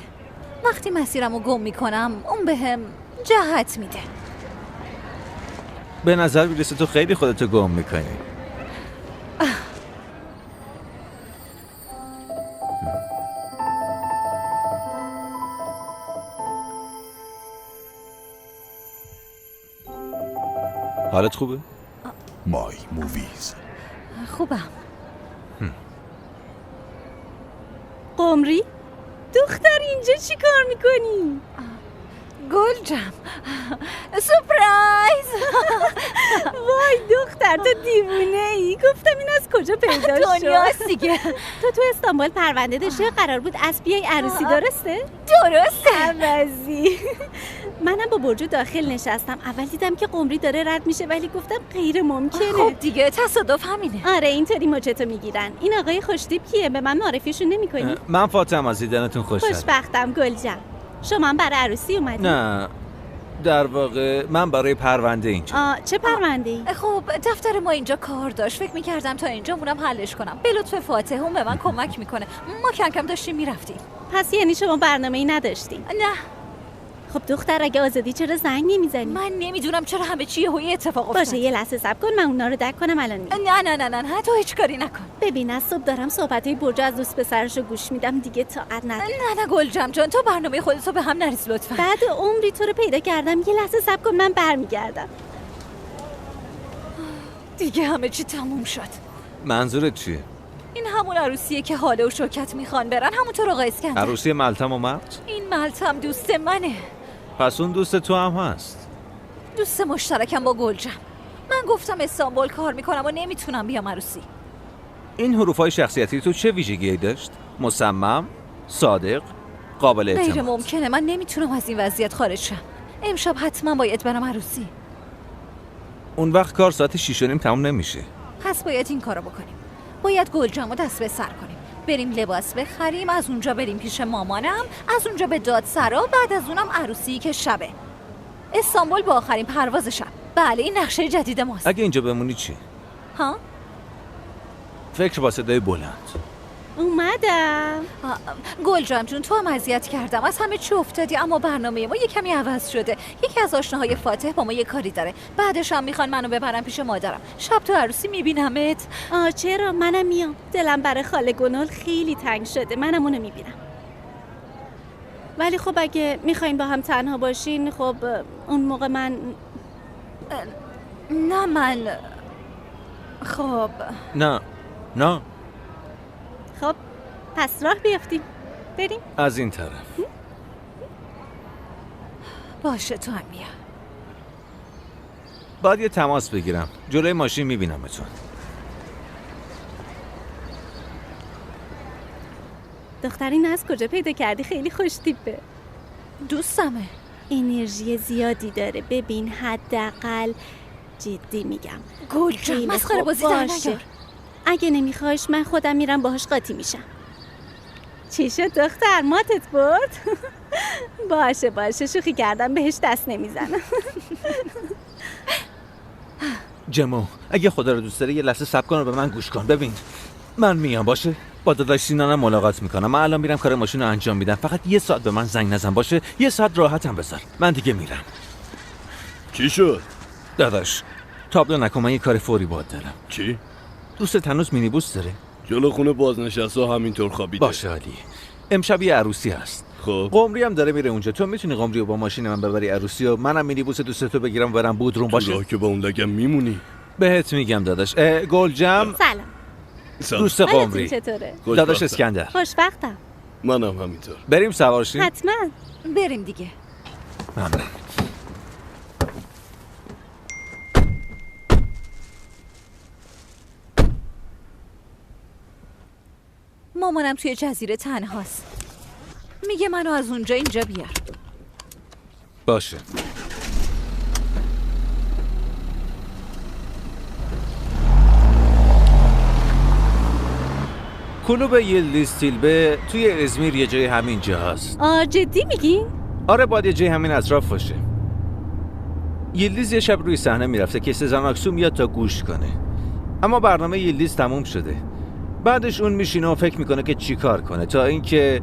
وقتی مسیرمو گم میکنم اون بهم جهت میده. به نظر میرسه تو خیلی خودتو گم میکنی. حالت خوبه؟ مای موویز. خوبم. قمری؟ دختر اینجا چی کار میکنی؟ گلجم، سپرایز. وای دختر تو دیوونه ای. گفتم این از کجا پیدا شد؟ دنیاست دیگه. تو استانبول پرونده داشتی و قرار بود از بیای عروسی، درسته؟ درسته. عوضی. منم با برجو داخل نشستم. اول دیدم که قمری داره رد میشه ولی گفتم غیر ممکنه. خب دیگه تصادف همینه. آره اینطوری مچتو میگیرن. این آقای خوشتیپ کیه؟ به من معرفیشون نمیکنی؟ من فاطمه، از دیدنتون خوشحالم. خوشبختم گلجم. شما هم برای عروسی اومدی؟ نه، در واقع من برای پرونده اینجا. چه پرونده‌ای؟ خب دفتر ما اینجا کار داشت. فکر می‌کردم تا اینجا مونم حلش کنم. به لطف فاتح اون به من کمک میکنه. ما کم کم داشتیم میرفتیم. پس یعنی شما برنامه‌ای نداشتیم؟ نه. خب دختر اگه آزادی چرا زنگ نمیزنی؟ من نمیدونم چرا همه چی یهویی اتفاق افتاد. باشه یه لحظه صبر کن، من اونا رو دک کنم الان میام. نه نه نه نه نه تو هیچ کاری نکن. ببین از صبح دارم صحبتای برج از دوست پسرشو گوش میدم، دیگه طاقت ندارم. نه گلجم جان، تو برنامه خودتو به هم نریز لطفا. بعد عمری تو رو پیدا کردم. یه لحظه صبر کن، من برمیگردم. دیگه همه چی تموم شد. منظورت چیه؟ این همون عروسیه که حاله و شوکت میخوان برن، همونطور آقا اسکندر. عروسی ملتم و مرد؟ این ملتم دوست منه. پس اون دوست تو هم هست؟ دوست مشترکم با گلجم. من گفتم استانبول کار میکنم و نمیتونم بیام عروسی. این حروفای شخصیتی تو چه ویژگی‌ای داشت؟ مصمم، صادق، قابل اعتماد. غیر ممکنه، من نمیتونم از این وضعیت خارج شم. امشب حتما باید برم عروسی. اون وقت کار ساعت 6:30 تموم نمیشه. پس باید این کارو بکنیم. باید گلجمو دست به سر کنیم. بریم لباس بخریم، از اونجا بریم پیش مامانم، از اونجا به دادسرا، بعد از اونم عروسی که شبه. استانبول با آخرین پرواز شب. بله این نقشه جدید ماست. اگه اینجا بمونی چی؟ ها؟ فکر با صدای بلند. اومدم. گلجم جون تو هم اذیت کردم، از همه چی افتادی، اما برنامه ما یه کمی عوض شده. یکی از آشناهای فاتح با ما یه کاری داره، بعدش هم میخوان منو ببرن پیش مادرم. شب تو عروسی میبینمت. چرا؟ منم میام. دلم برای خاله گنال خیلی تنگ شده، منم اونو میبینم. ولی خب اگه میخواین با هم تنها باشین، خب اون موقع من نه من خب نه خب پس راه بیافتیم. بریم. از این طرف. باشه تو هم بیا. باید یه تماس بگیرم. جلوی ماشین میبینمتون. دخترین از کجا پیدا کردی؟ خیلی خوش تیپه. دوستمه. انرژی زیادی داره. ببین حداقل جدی میگم. گلجم مسخره بازی در نیار. اگه نمیخوایش من خودم میرم باهاش قاطی میشم. چی شد دختر؟ ماتت برد؟ باشه شوخی کردم، بهش دست نمیزنم. جمو اگه خدا رو دوست داری یه لحظه صبر کن و به من گوش کن. ببین من میام باشه، با داداش سینانم ملاقات میکنم. من الان میرم کار ماشین رو انجام میدم. فقط یه ساعت به من زنگ نزن باشه، یه ساعت راحتم بذار. من دیگه میرم. چی شد؟ داداش تابلو نکن، من یه کار فوری باید دارم. چی؟ دوست هنوز مینیبوس داره؟ جلو خونه بازنشسته همینطور خوابیده. باشه علی. امشب یه عروسی هست. خب قمری هم داره میره اونجا. تو میتونی قمری رو با ماشین من ببری عروسی و منم مینیبوس دوستتو بگیرم و برم بودروم باشه؟ تو که با اون لگم میمونی. بهت میگم داداش. گلجم سلام. دوست قمری. چطوره؟ داداش اسکندر. خوشبختم. منم همینطور. بریم سوار شیم؟ حتما. بریم دیگه. ممنون. مامانم توی جزیره تنهاست. میگه منو از اونجا اینجا بیار. باشه. کلوب یلدیز تیلبه توی ازمیر یه جای همین جا هست. جدی میگی؟ آره باید یه جای همین اطراف باشه. یلدیز یه شب روی صحنه میرفته که سزن آکسو میاد تا گوش کنه. اما برنامه یلدیز تموم شده. بعدش اون میشینه و فکر میکنه که چی کار کنه، تا اینکه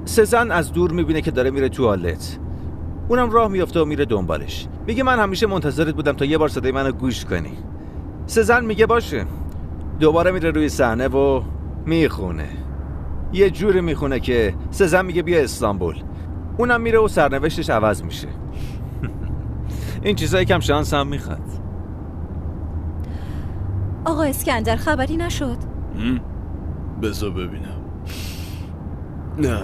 سزن از دور میبینه که داره میره توالت. اونم راه میفته و میره دنبالش. میگه من همیشه منتظرت بودم تا یه بار صدای منو گوش کنی. سزن میگه باشه. دوباره میره روی صحنه و میخونه. یه جوری میخونه که سزن میگه بیا استانبول. اونم میره و سرنوشتش عوض میشه. این چیزایی کم شانس هم میخواد. آقا اسکندر خبری نشد؟ بذار ببینم. نه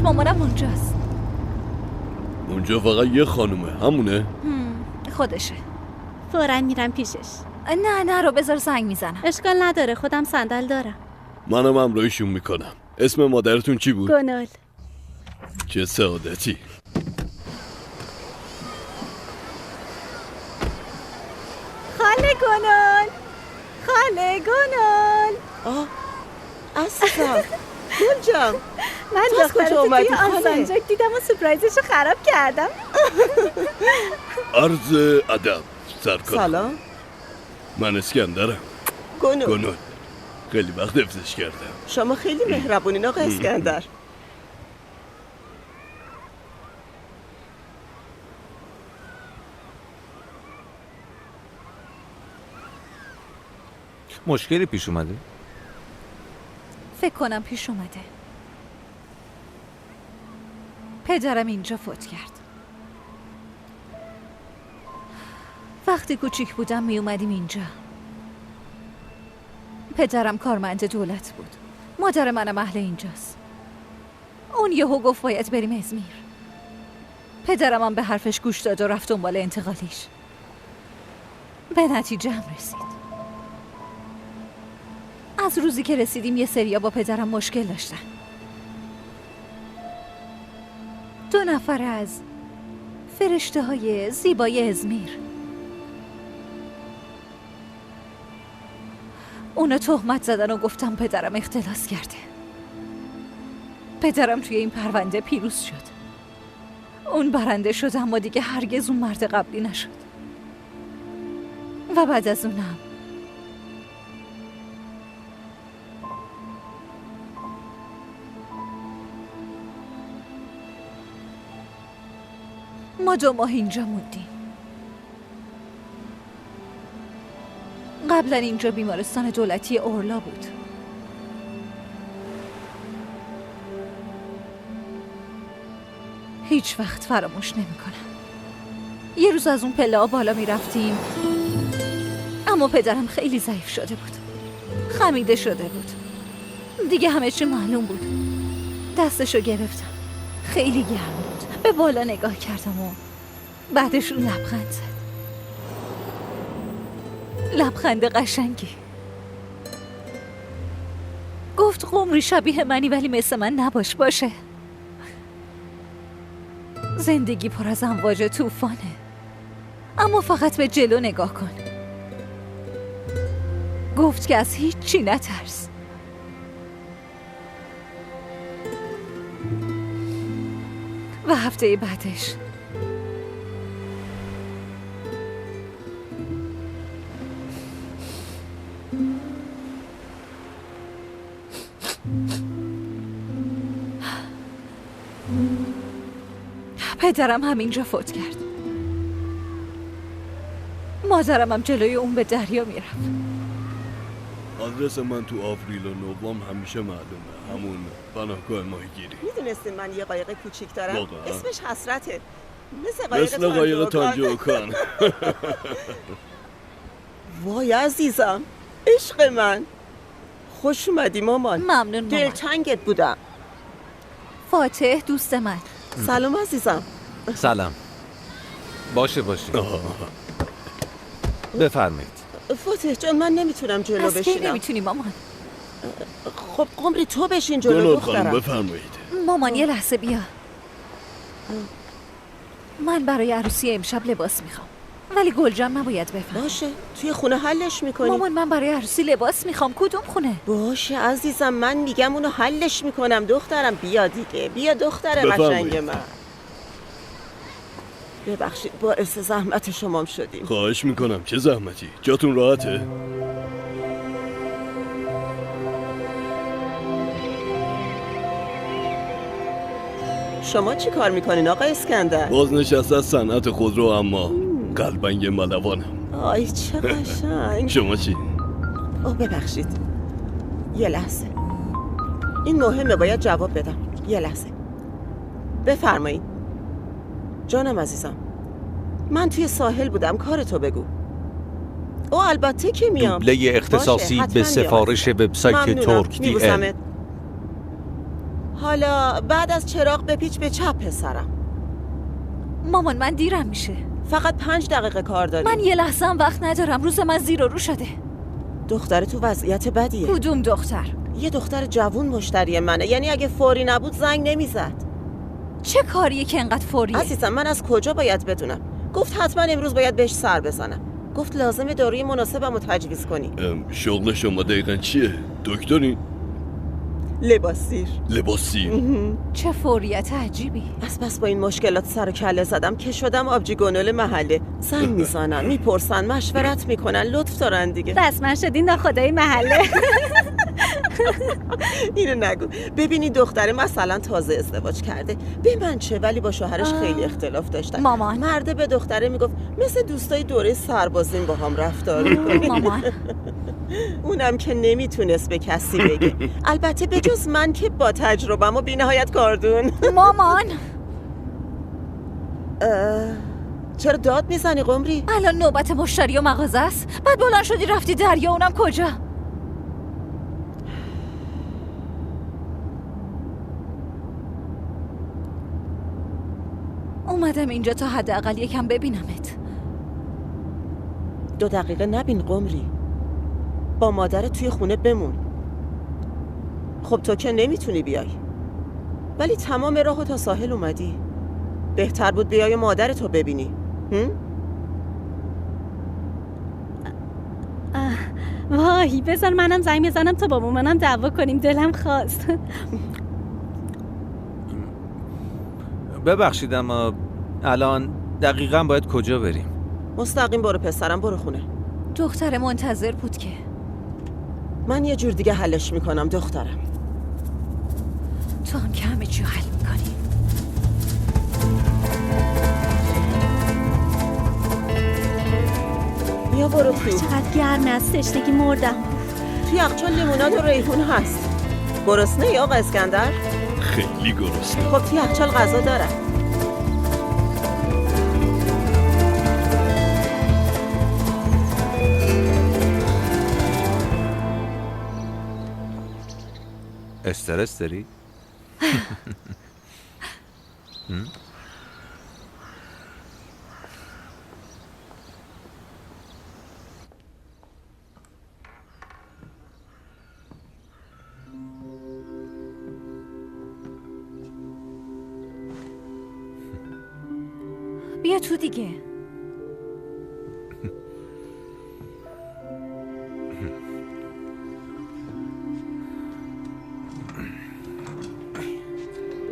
مامانم اونجاست. اونجا فقط یه خانومه، همونه؟ خودشه. فوراً میرم پیشش. نه رو بذار زنگ میزنم. اشکال نداره، خودم صندل دارم. منم همراهیشون میکنم. اسم مادرتون چی بود؟ گنال. چه سعادتی. خاله گنال. عزیزم گلجم، من دخترتو توی آسانجاک دیدم و سپرایزشو خراب کردم. عرض ادب سرکار. سلام. من اسکندرم. گنال. خیلی وقت حفظش کردم. شما خیلی مهربونین آقا اسکندر. مشکلی پیش اومده؟ فکر کنم پیش اومده. پدرم اینجا فوت کرد. وقتی کوچیک بودم می اومدیم اینجا. پدرم کارمند دولت بود. مادر منم اهل اینجاست. اون یهو گفت باید بریم ازمیر. پدرم هم به حرفش گوش داد و رفت دنبال انتقالیش. به نتیجه هم رسید. از روزی که رسیدیم یه سریا با پدرم مشکل داشتن. 2 نفر از فرشته های زیبای ازمیر اونا تهمت زدن و گفتم پدرم اختلاس کرده. پدرم توی این پرونده پیروز شد. اون برنده شد، اما دیگه هرگز اون مرد قبلی نشد. و بعد از اونم ما 2 ماه اینجا موندیم. قبلا اینجا بیمارستان دولتی اورلا بود. هیچ وقت فراموش نمی‌کنم. یه روز از اون پله‌ها بالا می‌رفتیم، اما پدرم خیلی ضعیف شده بود. خمیده شده بود. دیگه همه چی معلوم بود. دستشو گرفتم. خیلی گرم بود. به بالا نگاه کردم و بعدش اون لبخند زد. لبخند قشنگی. گفت قمری شبیه منی ولی مثل من نباش. باشه. زندگی پر از امواج طوفانه، اما فقط به جلو نگاه کن. گفت که از هیچ چی نترس. و هفته بعدش پدرم همینجا فوت کرد. مادرم هم جلوی اون به دریا میرفت. آدرس من تو آوریل و نوام همیشه معلومه، همون پناهگاه ماهیگیری. میدونستین من یه قایق کوچیک دارم؟ واقعا؟ اسمش حسرته. مثل قایق تانجوکان. وای عزیزم، عشق من، خوش اومدی مامان. ممنون مامان. دلتنگت بودم. فاتح دوست من. سلام عزیزم. سلام. باشه بفرمایید. فاتح جان من نمیتونم جلو از کی بشینم. نمیتونی مامان؟ خب قمری تو بشین جلو دخترم. بفرمایید. مامان یه لحظه بیا. من برای عروسی امشب لباس میخوام، ولی گلجان نباید بفهم. باشه توی خونه حلش میکنی. مامان من برای عروسی لباس میخوام. کدوم خونه؟ باشه عزیزم من میگم اونو حلش میکنم. دخترم بیا دیگه، بیا دختر بفرمایید. قشنگ من. ببخشید باعث زحمت شمام شدیم. خواهش میکنم، چه زحمتی، جاتون راحته؟ شما چی کار میکنین آقا اسکندر؟ بازنشسته از صنعت خودرو، اما قلباً یه ملوانم. آی چه قشنگ. شما چی؟ اوه ببخشید یه لحظه، این مهمه باید جواب بدم. یه لحظه بفرمایید. جانم عزیزم من توی ساحل بودم، کارتو بگو. او البته که میام. دوبله اختصاصی باشه، به حتما سفارش میام. وبسایت ممنونم. ترک دی میبوسمت. حالا بعد از چراغ بپیچ به چپ پسرم. مامان من دیرم میشه. فقط 5 دقیقه کار داری. من یه لحظه هم وقت ندارم. روز من زیر و رو شده. دختر تو وضعیت بدیه. کدوم دختر؟ یه دختر جوون مشتری منه، یعنی اگه فوری نبود زنگ نمیزد. چه کاریه که انقدر فوریه؟ عزیزم من از کجا باید بدونم؟ گفت حتما امروز باید بهش سر بزنم. گفت لازمه داروی مناسبمو تجویز کنی. شغل شما دقیقا چیه؟ دکتری؟ لباسیر. لباسیر؟ چه فوریت عجیبی. بس با این مشکلات سر و کله زدم که شدم آبجی گنول محله. زنگ میزنن، میپرسن، مشورت میکنن، لطف دارن دیگه. رسما شدین ناخدای محله. اینو نگو. ببینی دختره مثلا تازه ازدواج کرده، به من چه، ولی با شوهرش خیلی اختلاف داشتن. مامان مرده به دختره میگفت مثل دوستای دوره سربازیم با هم رفتار میکنی. مامان اونم که نمیتونست به کسی بگه، البته به جز من که با تجربه‌ام و بی‌نهایت کاردون. مامان چرا داد میزنی قمری؟ الان نوبت مشتری و مغازه است. بعد بلند شدی رفتی دریا، اونم کجا؟ اومدم اینجا تا حداقل یکم ببینمت. 2 دقیقه نبین قمری، با مادرت توی خونه بمون. خب تو که نمیتونی بیای، ولی تمام راهو تا ساحل اومدی. بهتر بود بیای مادرتو ببینی. وای بذار منم زنگ بزنم تا با مامانم دعوا کنیم، دلم خواست. ببخشید اما الان دقیقاً باید کجا بریم؟ مستقیم برو پسرم، برو خونه. دختر منتظر بود که من یه جور دیگه حلش میکنم دخترم. تو هم که همه چی حل میکنی. بیا برو تو. چقدر گرمه، از تشنگی مردم. توی یخچال لیموناد و ریحون هست. گرسنه ای آقا اسکندر؟ خیلی گرسنه. خب توی یخچال غذا دارم. استرس داری؟ بیا تو دیگه.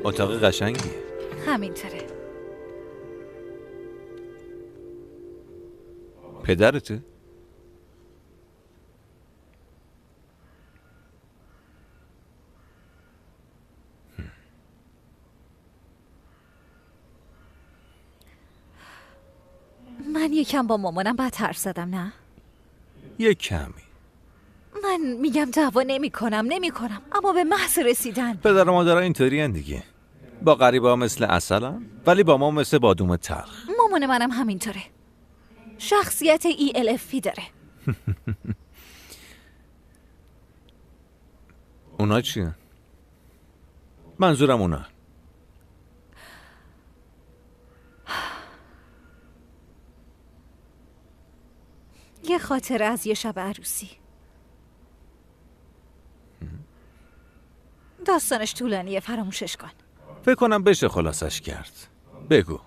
اتاق قشنگیه. همینطوره. پدرته؟ من یکم با مامانم بد حرف زدم نه؟ یک کمی. من میگم دعوا نمی کنم اما به محض رسیدن پدر و مادرها اینطوری هن دیگه. با غریبه ها مثل عسلن ولی با ما مثل بادوم تلخ. مامان منم همینطوره. شخصیت ELFP داره. اونا چیه؟ منظورم اونا. یه خاطره از یه شب عروسی. داستانش طولانیه، فراموشش کن. فکر کنم بشه خلاصش کرد. بگو.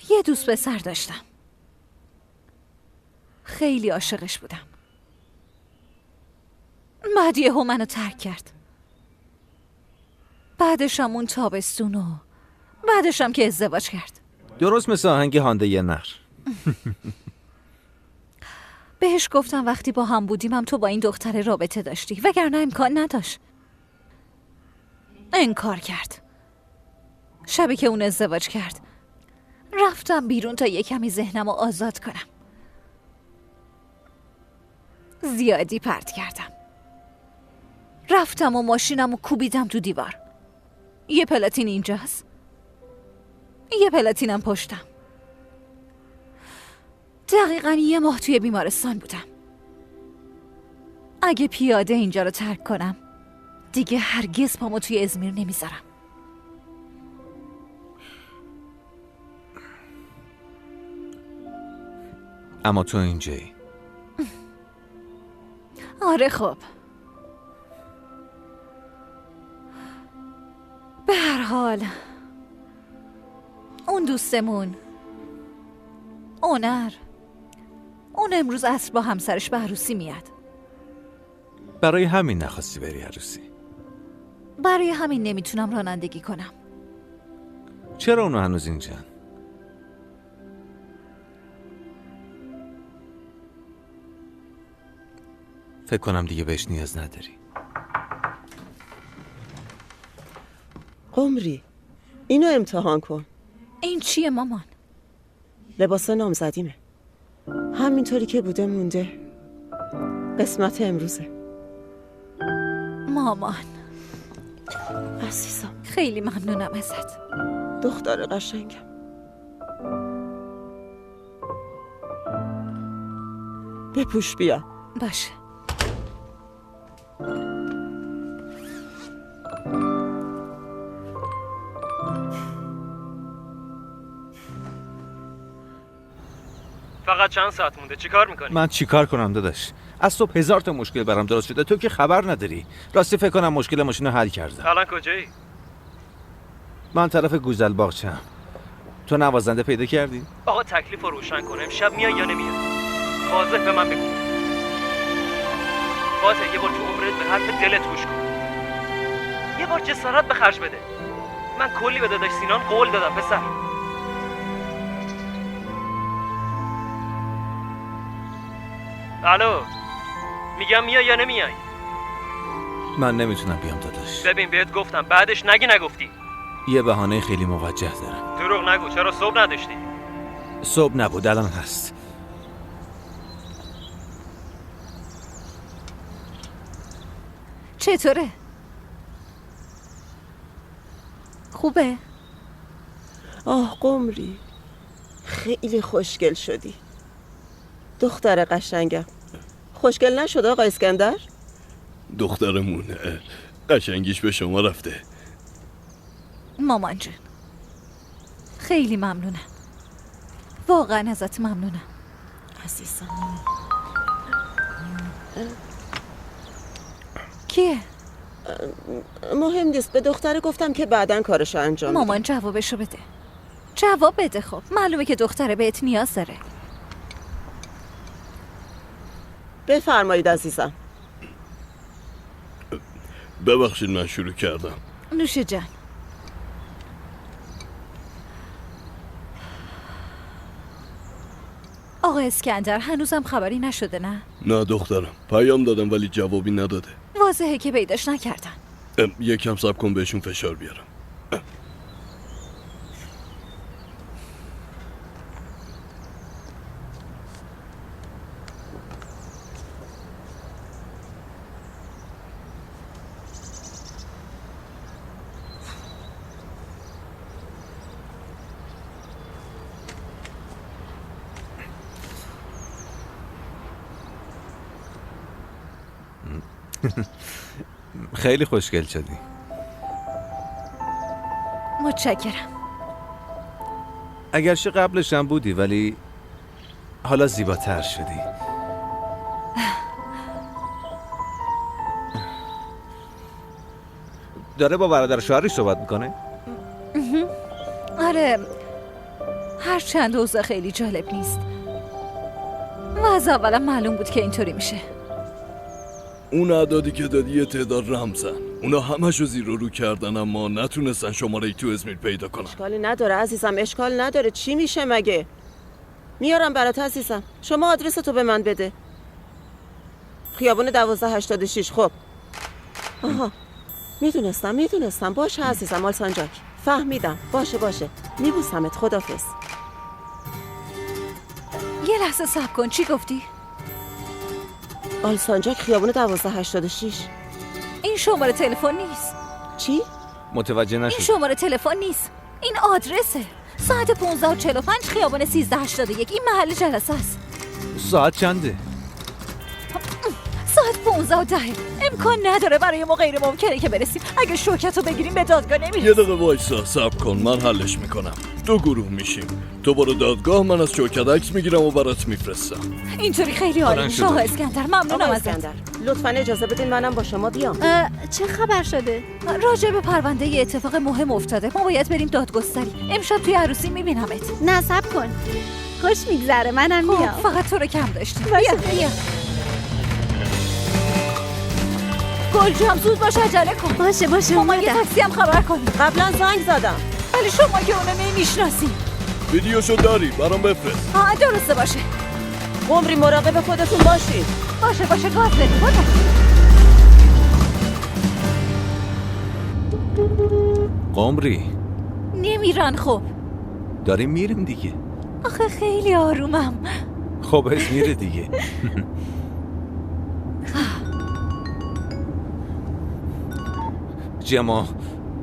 یه دوست پسر داشتم. خیلی عاشقش بودم. بعد یهو منو ترک کرد. بعدشم اون تابستونو، بعدشم که ازدواج کرد. درست مثل آهنگ هانده نر. بهش گفتم وقتی با هم بودیم هم تو با این دختر رابطه داشتی، وگرنه امکان نداشت. انکار کرد. شبی که اون ازدواج کرد رفتم بیرون تا یه کمی ذهنمو آزاد کنم. زیادی پرت کردم. رفتم و ماشینمو کوبیدم تو دیوار. یه پلاتین اینجاست، یه پلاتینم پشتم. دقیقاً یه ماه توی بیمارستان بودم. اگه پیاده اینجا رو ترک کنم دیگه هرگز پامو توی ازمیر نمیذارم. اما تو اینجایی. آره خب. به هر حال اون دوستمون اونر، اون امروز عصر با همسرش به عروسی میاد. برای همین نخواستی بری عروسی؟ برای همین نمیتونم رانندگی کنم. چرا اونو هنوز اینجا؟ فکر کنم دیگه بهش نیاز نداری. قمری اینو امتحان کن. این چیه مامان؟ لباس نامزدیمه. همینطوری که بوده مونده. قسمت امروزه. مامان عزیزم خیلی ممنونم ازت. دختر قشنگم. بپوش بیا. باشه. فقط چند ساعت مونده، چیکار میکنی؟ من چیکار کنم داداش؟ از صبح هزار تا مشکل برام درست شده، تو که خبر نداری. راستی فکر کنم مشکل ماشین رو حل کردم. الان کجایی؟ من طرف گوزل باغچه‌ام. تو نوازنده پیدا کردی؟ آقا تکلیف رو روشن کن، امشب میای یا نمیای؟ واضح به من بگو. فاتح یه بار تو عمرت به حرف دلت گوش کن. یه بار جسارت به خرج بده. من کلی به داداش سینان قول دادم پسر. الو، میگم میای یا نمیای؟ من نمیتونم بیام داداش. ببین بهت گفتم بعدش نگفتی. یه بهانه خیلی موجه دارم. دروغ نگو، چرا صبح نداشتی؟ صبح نبود، الان هست. چطوره؟ خوبه؟ آه قمری، خیلی خوشگل شدی دختر قشنگم. خوشگل نشد آقا اسکندر؟ دخترمون قشنگیش به شما رفته. مامان جون خیلی ممنونم، واقعا ازت ممنونم عزیزم. کیه؟ مهم نیست، به دختره گفتم که بعداً کارشو انجام مامان میدم. جوابشو بده، جواب بده. خب معلومه که دختره بهت نیاز داره. بفرمایید عزیزم. ببخشید من شروع کردم. نوش جان. آقا اسکندر هنوزم خبری نشده نه؟ نه دخترم، پیام دادم ولی جوابی نداده. واضحه که پیداش نکردن. یکم صبر کن بهشون فشار بیارم. خیلی خوشگل شدی. متشکرم. اگرچه قبلش هم بودی ولی حالا زیباتر شدی. داره با برادر شوهرش صحبت میکنه؟ آره، هرچند اوضاع خیلی جالب نیست و از اولا معلوم بود که اینطوری میشه. اون اعدادی که دادی یه تعداد رمزن، اونا همشو زیر و رو کردن اما نتونستن شماره تو ازمیر پیدا کنن. اشکالی نداره عزیزم، اشکال نداره. چی میشه مگه؟ میارم برات عزیزم. شما آدرس تو به من بده. خیابون 1286. خب آها، میدونستم. باشه عزیزم. آلسانجاک فهمیدم. باشه میبوسمت. خدافظ. یه لحظه صبر کن. چی گفتی؟ آلسانجاک خیابون 1286. این شماره تلفن نیست. چی؟ متوجه این نشد. شماره تلفن نیست، این آدرسه. ساعت 15:45 خیابان 1381. این محل جلسه است. ساعت چنده؟ ساعت 15:10. امکان نداره برای ما غیر ممکنه که برسیم. اگه شوکت رو بگیریم به دادگاه نمیرسیم. یه دقیقه وایسا، صبر کن، من حلش میکنم. 2 گروه میشیم، تو برو دادگاه، من از شوکت عکس میگیرم و برات میفرستم. اینطوری خیلی عالی میشه آقا اسکندر. ممنونم ازت. لطفاً اجازه بدین منم با شما بیام. چه خبر شده؟ راجع به پرونده یه اتفاق مهم افتاده. ما باید بریم دادگستری. امشب توی عروسی میبینمت. نه صبر کن، خوش میگذره. منم میام. فقط تو رو کم داشتیم. بیا. گل جام زود باش، عجله کن. باشه ماما یه تاکسی هم خبر کنیم. قبلا زنگ زدم ولی شما که اونو نمیشناسی. ویدیوشو داری؟ برام بفرست. درسته باشه. قمری مراقب خودتون باشید. باشه گاز بدی. قمری نمیرن. خب داریم میریم دیگه. آخه خیلی آرومم. خب از میره دیگه. جما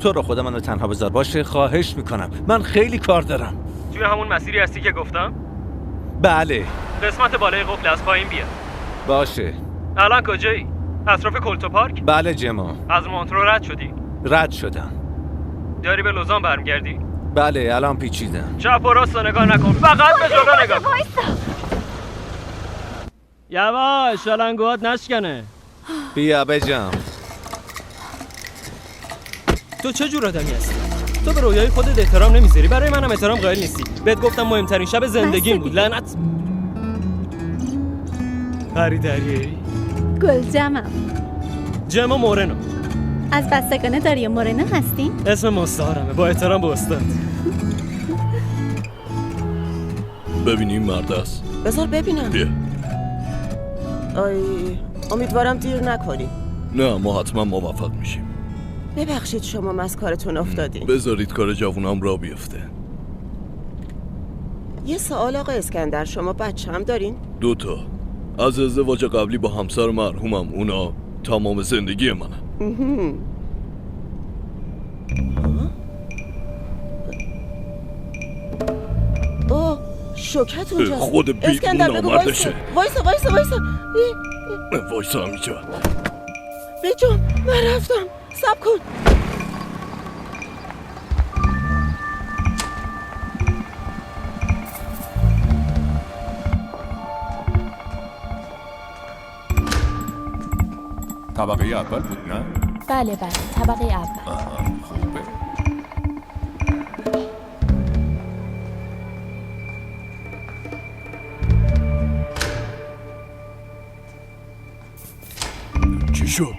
تو رو خدا منو تنها بذار. باشه خواهش میکنم، من خیلی کار دارم. توی همون مسیری هستی که گفتم؟ بله. قسمت بالای قفل از پایین بیا. باشه. الان کجایی؟ اطراف کلتو پارک؟ بله جما. از مونترو رد شدی؟ رد شدم. داری به لوزان برمیگردی؟ بله الان پیچیدم. چپ و راست نگاه نکن، فقط به جلو نگاه کن. یواش شلنگوات نشکنه. بیا بجام. تو چه جور آدمی هستی؟ تو به رویای خودت احترام نمیذاری، برای منم احترام قائل نیستی. بهت گفتم مهمترین شب زندگیم بود. لعنت. خریداری گلجمم. جما مورنو. از بستگان داریو مورنو هستین؟ اسم مستعارمه، با احترام به استاد. ببینیم مرد است. بذار ببینم. بیا. امیدوارم دیر نکنی. نه ما حتما موفق میشیم. ببخشید شما از کارتون افتادین. بذارید کار جوونم را بیفته. یه سوال آقا اسکندر، شما بچه هم دارین؟ 2 تا. از ازدواج قبلی با همسر مرحومم، اونا تمام زندگی منه. اوه شوکت اونجاست. خود اسکندر بیگون بگو آمردشه. وایسا. وایسا همیجا. بجام من رفتم. صبر کن. طبقه اول بود نه؟ بله طبقه اول. خوبه. چی شد؟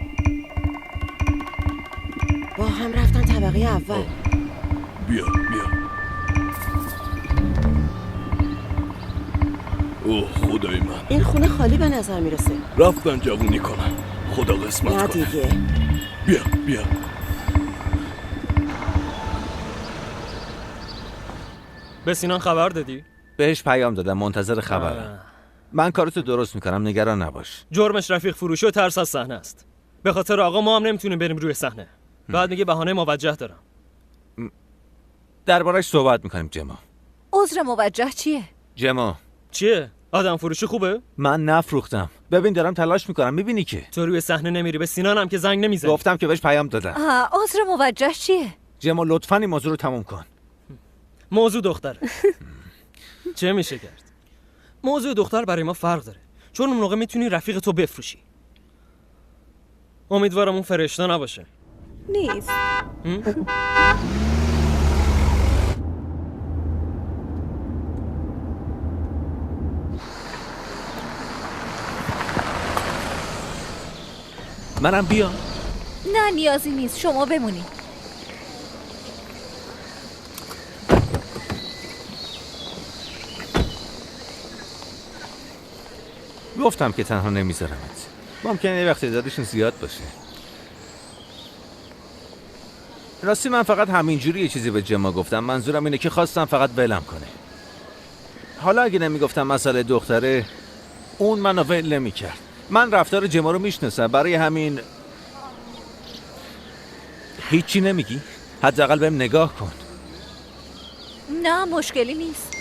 با هم رفتن طبقه اول. بیا اوه خدای من، این خونه خالی به نظر میرسه. رفتن جوونی کنن. خدا قسمت نه کنه. دیگه. بیا به سینان خبر دادی؟ بهش پیام دادم، منتظر خبرم. من کارتو درست میکنم، نگران نباش. جرمش رفیق فروشی و ترس از صحنه است. به خاطر آقا ما هم نمیتونیم بریم روی صحنه. بعد میگه بهانه موجه دارم. دربارش صحبت میکنیم جما. عذر موجه چیه؟ جما چیه؟ آدم فروشی خوبه؟ من نفروختم. ببین دارم تلاش میکنم، میبینی که تو روی صحنه نمیری، به سینانم که زنگ نمیزنی. گفتم که بهش پیام دادم. عذر موجه چیه؟ جما لطفاً این موضوع رو تموم کن. موضوع دختره. چه میشه کرد؟ موضوع دختر برای ما فرق داره، چون اون موقع میتونی رفیق تو بفروشی. امیدوارم اون فرشته نباشه. نیست. منم بیا. نه نیازی نیست، شما بمونی. گفتم که تنها نمیذارمت. ممکنه یه وقت تعدادشون زیاد باشه. راستی من فقط همینجوری یه چیزی به جما گفتم. منظورم اینه که خواستم فقط ولم کنه. حالا اگه نمیگفتم مسئله دختره، اون منو ول نمیکرد. من رفتار جما رو میشناسم، برای همین هیچی نمیگی؟ حداقل بهم نگاه کن. نه مشکلی نیست.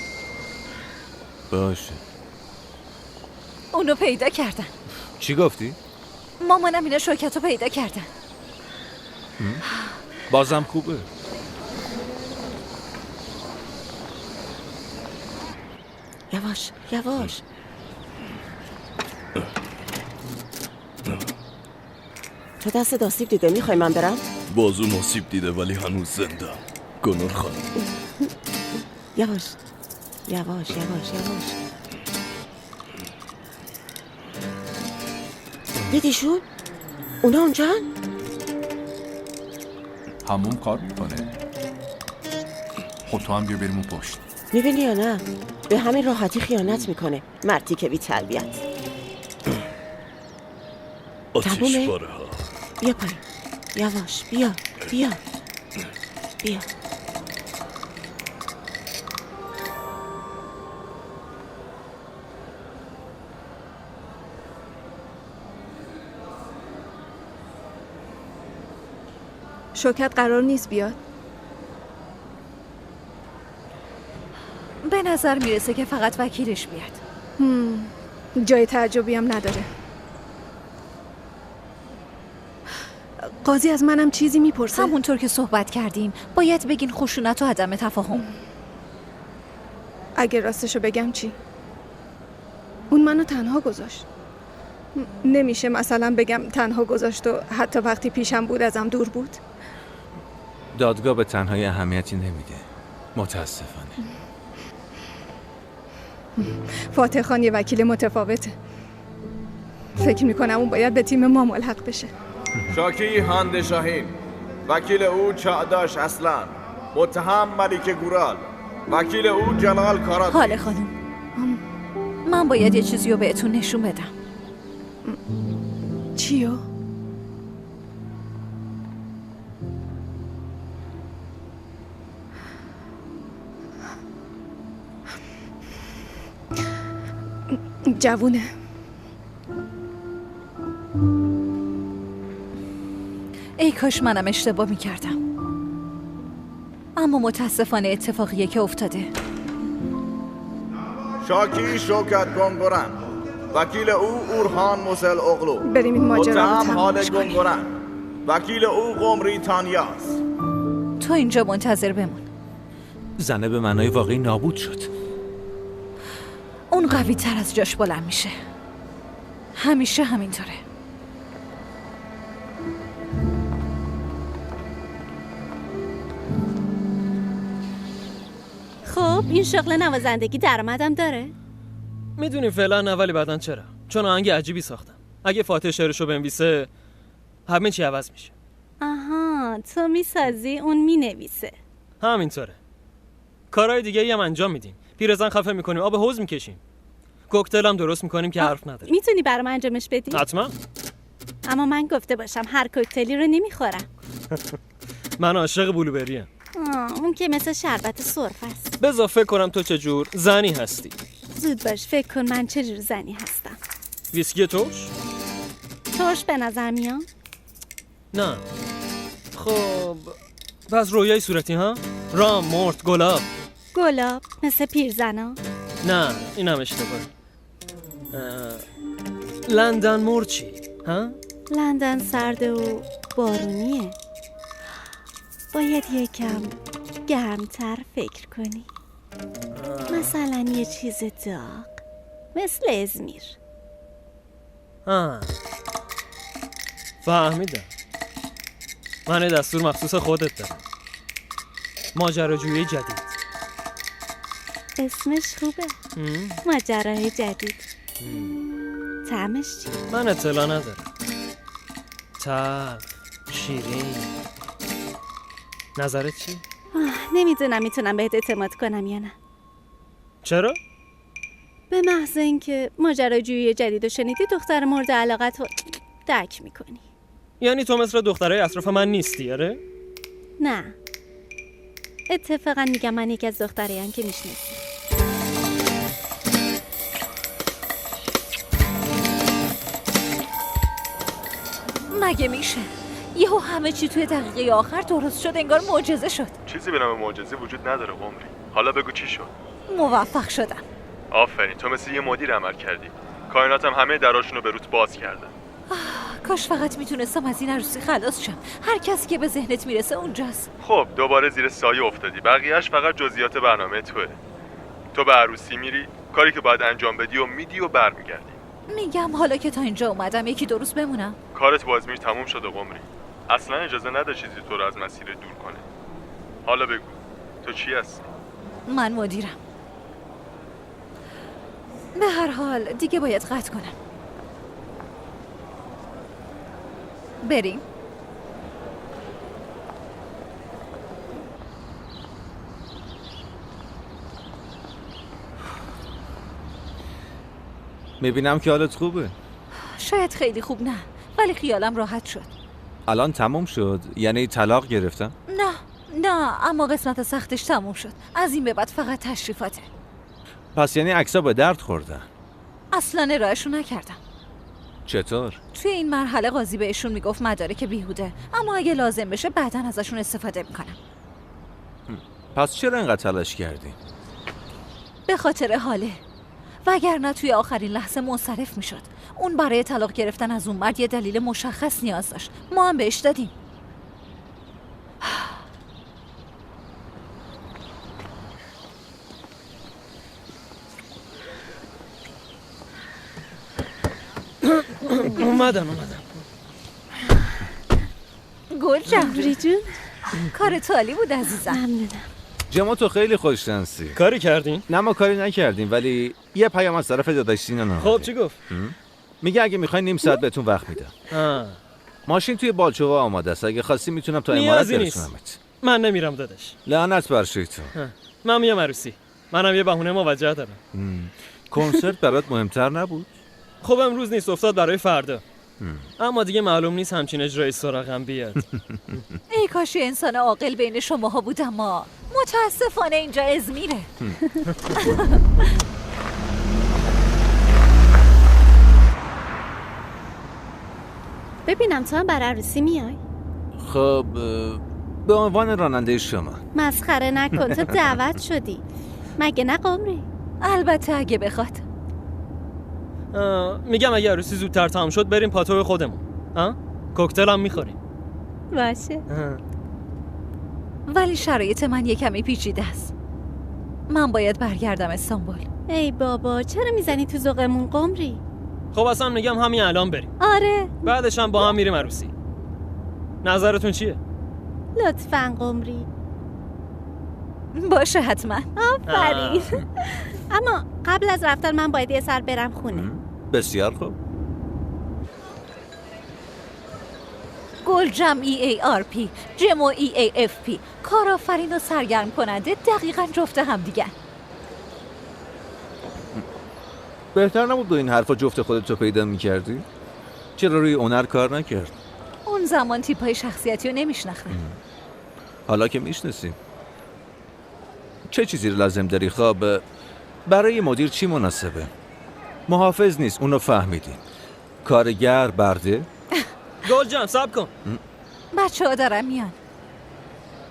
باشه. اونو پیدا کردن. چی گفتی؟ مامانم اینا شوکتو پیدا کردن. بازم خوبه. یواش. تو دست آسیب دیده، میخوای من برم؟ بازوم آسیب دیده ولی هنوز زنده. گنور خانم. یواش. دیدیشون؟ اونا اونجان؟ همون کار میکنه. خود تو هم بیا بریم اون پشت. میبینی یا نه؟ به همین راحتی خیانت میکنه. مردی که بی تربیت. آتیش باره ها. بیا پایین. یواش بیا. شوکت قرار نیست بیاد. به نظر میرسه که فقط وکیلش بیاد. جای تعجبی هم نداره. قاضی از منم چیزی میپرسه؟ همونطور که صحبت کردیم باید بگین خشونت و عدم تفاهم. اگه راستشو بگم چی؟ اون منو تنها گذاشت. نمیشه مثلا بگم تنها گذاشت و حتی وقتی پیشم بود ازم دور بود. دادگاه به تنهایی اهمیتی نمیده، متاسفانه. فاتح خان یه وکیل متفاوته. فکر میکنم اون باید به تیم ما ملحق بشه. شاکی هند شاهین، وکیل او چاداش اصلان، متهم ملیک گورال، وکیل او جلال کارات. حال خانم، من باید یه چیزی رو بهتون نشون بدم. چیو؟ جوونه. ای کاش منم اشتباه میکردم، اما متاسفانه اتفاقیه که افتاده. شاکی شوکت گنگورن، وکیل او اورهان موسل اغلو. بریم این ماجرا رو متهم حال تمومش کنیم. گنگورن، وکیل او قمری تانیاس. تو اینجا منتظر بمون. زنه به معنای واقعی نابود شد. اون قوی تر از جاش بلند میشه. همیشه همینطوره. خب این شغل نوازندگی درآمدم داره؟ میدونی فعلا نه، ولی بعدن چرا؟ چون آهنگ عجیبی ساختم. اگه فاتح شعرشو بنویسه همه چی عوض میشه. آها، تو میسازی اون مینویسه. همینطوره. کارهای دیگه هم انجام میدیم. پیرزن خفه میکنیم، آب حوض میکشیم. کوکتل هم درست میکنیم که حرف نداره. میتونی برام انجامش بدی؟ حتما. اما من گفته باشم هر کوکتلی رو نمیخورم. من عاشق بلوبریم. اون که مثل شربت سرخ است. بذار فکر کنم تو چه جور زنی هستی. زود باش فکر کن من چه جور زنی هستم. ویسکی ترش؟ ترش به نظر میاد؟ نه. خب بس رویای صورتی ها؟ رام، مرد، گلاب. گلاب مثل پیرزنا؟ نه این هم اشتباه. لندن مرچی ها؟ لندن سرد و بارونیه. باید یکم گرمتر فکر کنی. مثلا یه چیز داغ مثل ازمیر. فهمیدم. من دستور مخصوص خودت دارم. ماجراجویی جدید. اسمش خوبه. ماجرای جدید. طعمش چی؟ من اطلاع ندارم. تلخ، شیرین. نظرت چی؟ نمیدونم میتونم بهت اعتماد کنم یا نه. چرا؟ به محض اینکه ماجراجویی جدیدو شنیدی دختر مورد علاقت رو درک میکنی. یعنی تو مثل دخترای اطراف من نیستی، آره؟ نه، اتفاقا میگم من یکی از دختراییم که میشناسی. مگه میشه؟ یهو همه چی توی دقیقه آخر درست شد، انگار معجزه شد. چیزی به نام معجزه وجود نداره قمری. حالا بگو چی شد؟ موفق شدم. آفرین، تو مثل یه مدیر عمل کردی. کائناتم همه دراشونو به روت باز کردن. کاش فقط میتونستم از این عروسی خلاص شم. هر کسی که به ذهنت میرسه اونجاست. خب دوباره زیر سایه افتادی. بقیهش فقط جزئیات برنامه توه. تو به عروسی میری، کاری که باید انجام بدی و میدی و برمیگردی. میگم حالا که تا اینجا اومدم یکی دو روز بمونم. کارت با ازمیر تموم شده قمری. اصلا اجازه نده چیزی تو رو از مسیر دور کنه. حالا بگو تو چی هستی؟ من مدیرم. به هر حال دیگه باید قطع کنم. بریم. میبینم که حالت خوبه. شاید خیلی خوب نه، ولی خیالم راحت شد. الان تموم شد؟ یعنی طلاق گرفتم؟ نه، اما قسمت سختش تموم شد. از این به بعد فقط تشریفاته. پس یعنی عکس‌ها به درد خوردن؟ اصلا ارائهشون نکردم. چطور؟ توی این مرحله قاضی بهشون میگفت مدارک بیهوده، اما اگه لازم بشه بعداً ازشون استفاده میکنم. پس چرا اینقدر تلاش کردی؟ به خاطر حاله. وگرنه توی آخرین لحظه منصرف میشد. اون برای طلاق گرفتن از اون مرد یه دلیل مشخص نیاز داشت. ما هم بهش دادیم. اومدم گل جمری جون، کار عالی بود عزیزم. ممنونم. جما تو خیلی خوششانسی. کاری کردین؟ نه ما کاری نکردیم، ولی یه پیام از طرف داداش سینا. خب چی گفت؟ میگه اگه میخواین نیم ساعت بهتون وقت میدم. ماشین توی بالچوه آماده است. اگه خواستی میتونم تا امارات برسونمت. من نمیرم داداش. لعنت بر شیطون. من میام عروسی. منم یه بهونه موجه دارم. کنسرت برات مهمتر نبود؟ خب امروز نیست، افتاد برای فردا. اما دیگه معلوم نیست همچین اجرای سراغم بیاد. ای کاش یه انسان عاقل بین شماها بود، اما متاسفانه اینجا ازمیره. ببینم تو هم برای عروسی میای؟ خب به عنوان راننده شما. مسخره نکن، تو دعوت شدی مگه نه قمری؟ البته اگه بخواد. میگم اگه عروسی زودتر تمام شد بریم پاتوق خودمون. کوکتل هم میخوریم. باشه. ولی شرایط من یه کمی پیچیده است. من باید برگردم استانبول. ای بابا چرا میزنی تو ذوقمون قمری؟ خب اصلا میگم همین الان بریم. آره. بعدش هم با هم میریم عروسی. نظرتون چیه؟ لطفاً قمری. باشه حتما. آفرین. اما قبل از رفتن من باید یه سر برم خونه. بسیار خوب. گلجم EARP، جمو EAFP، کارآفرین و سرگرم کننده دقیقاً جفت هم دیگه. بهتر نبود با این حرفا جفت خودتو پیدا میکردی؟ چرا روی هنر کار نکرد؟ اون زمان تیپای شخصیتی رو نمیشناختم. حالا که میشناسیم. چه چیزی رو لازم داری خواب؟ برای مدیر چی مناسبه؟ محافظ نیست، اونو فهمیدی. کارگر برده؟ گلجم صبر کن. بچه ها دارن میان.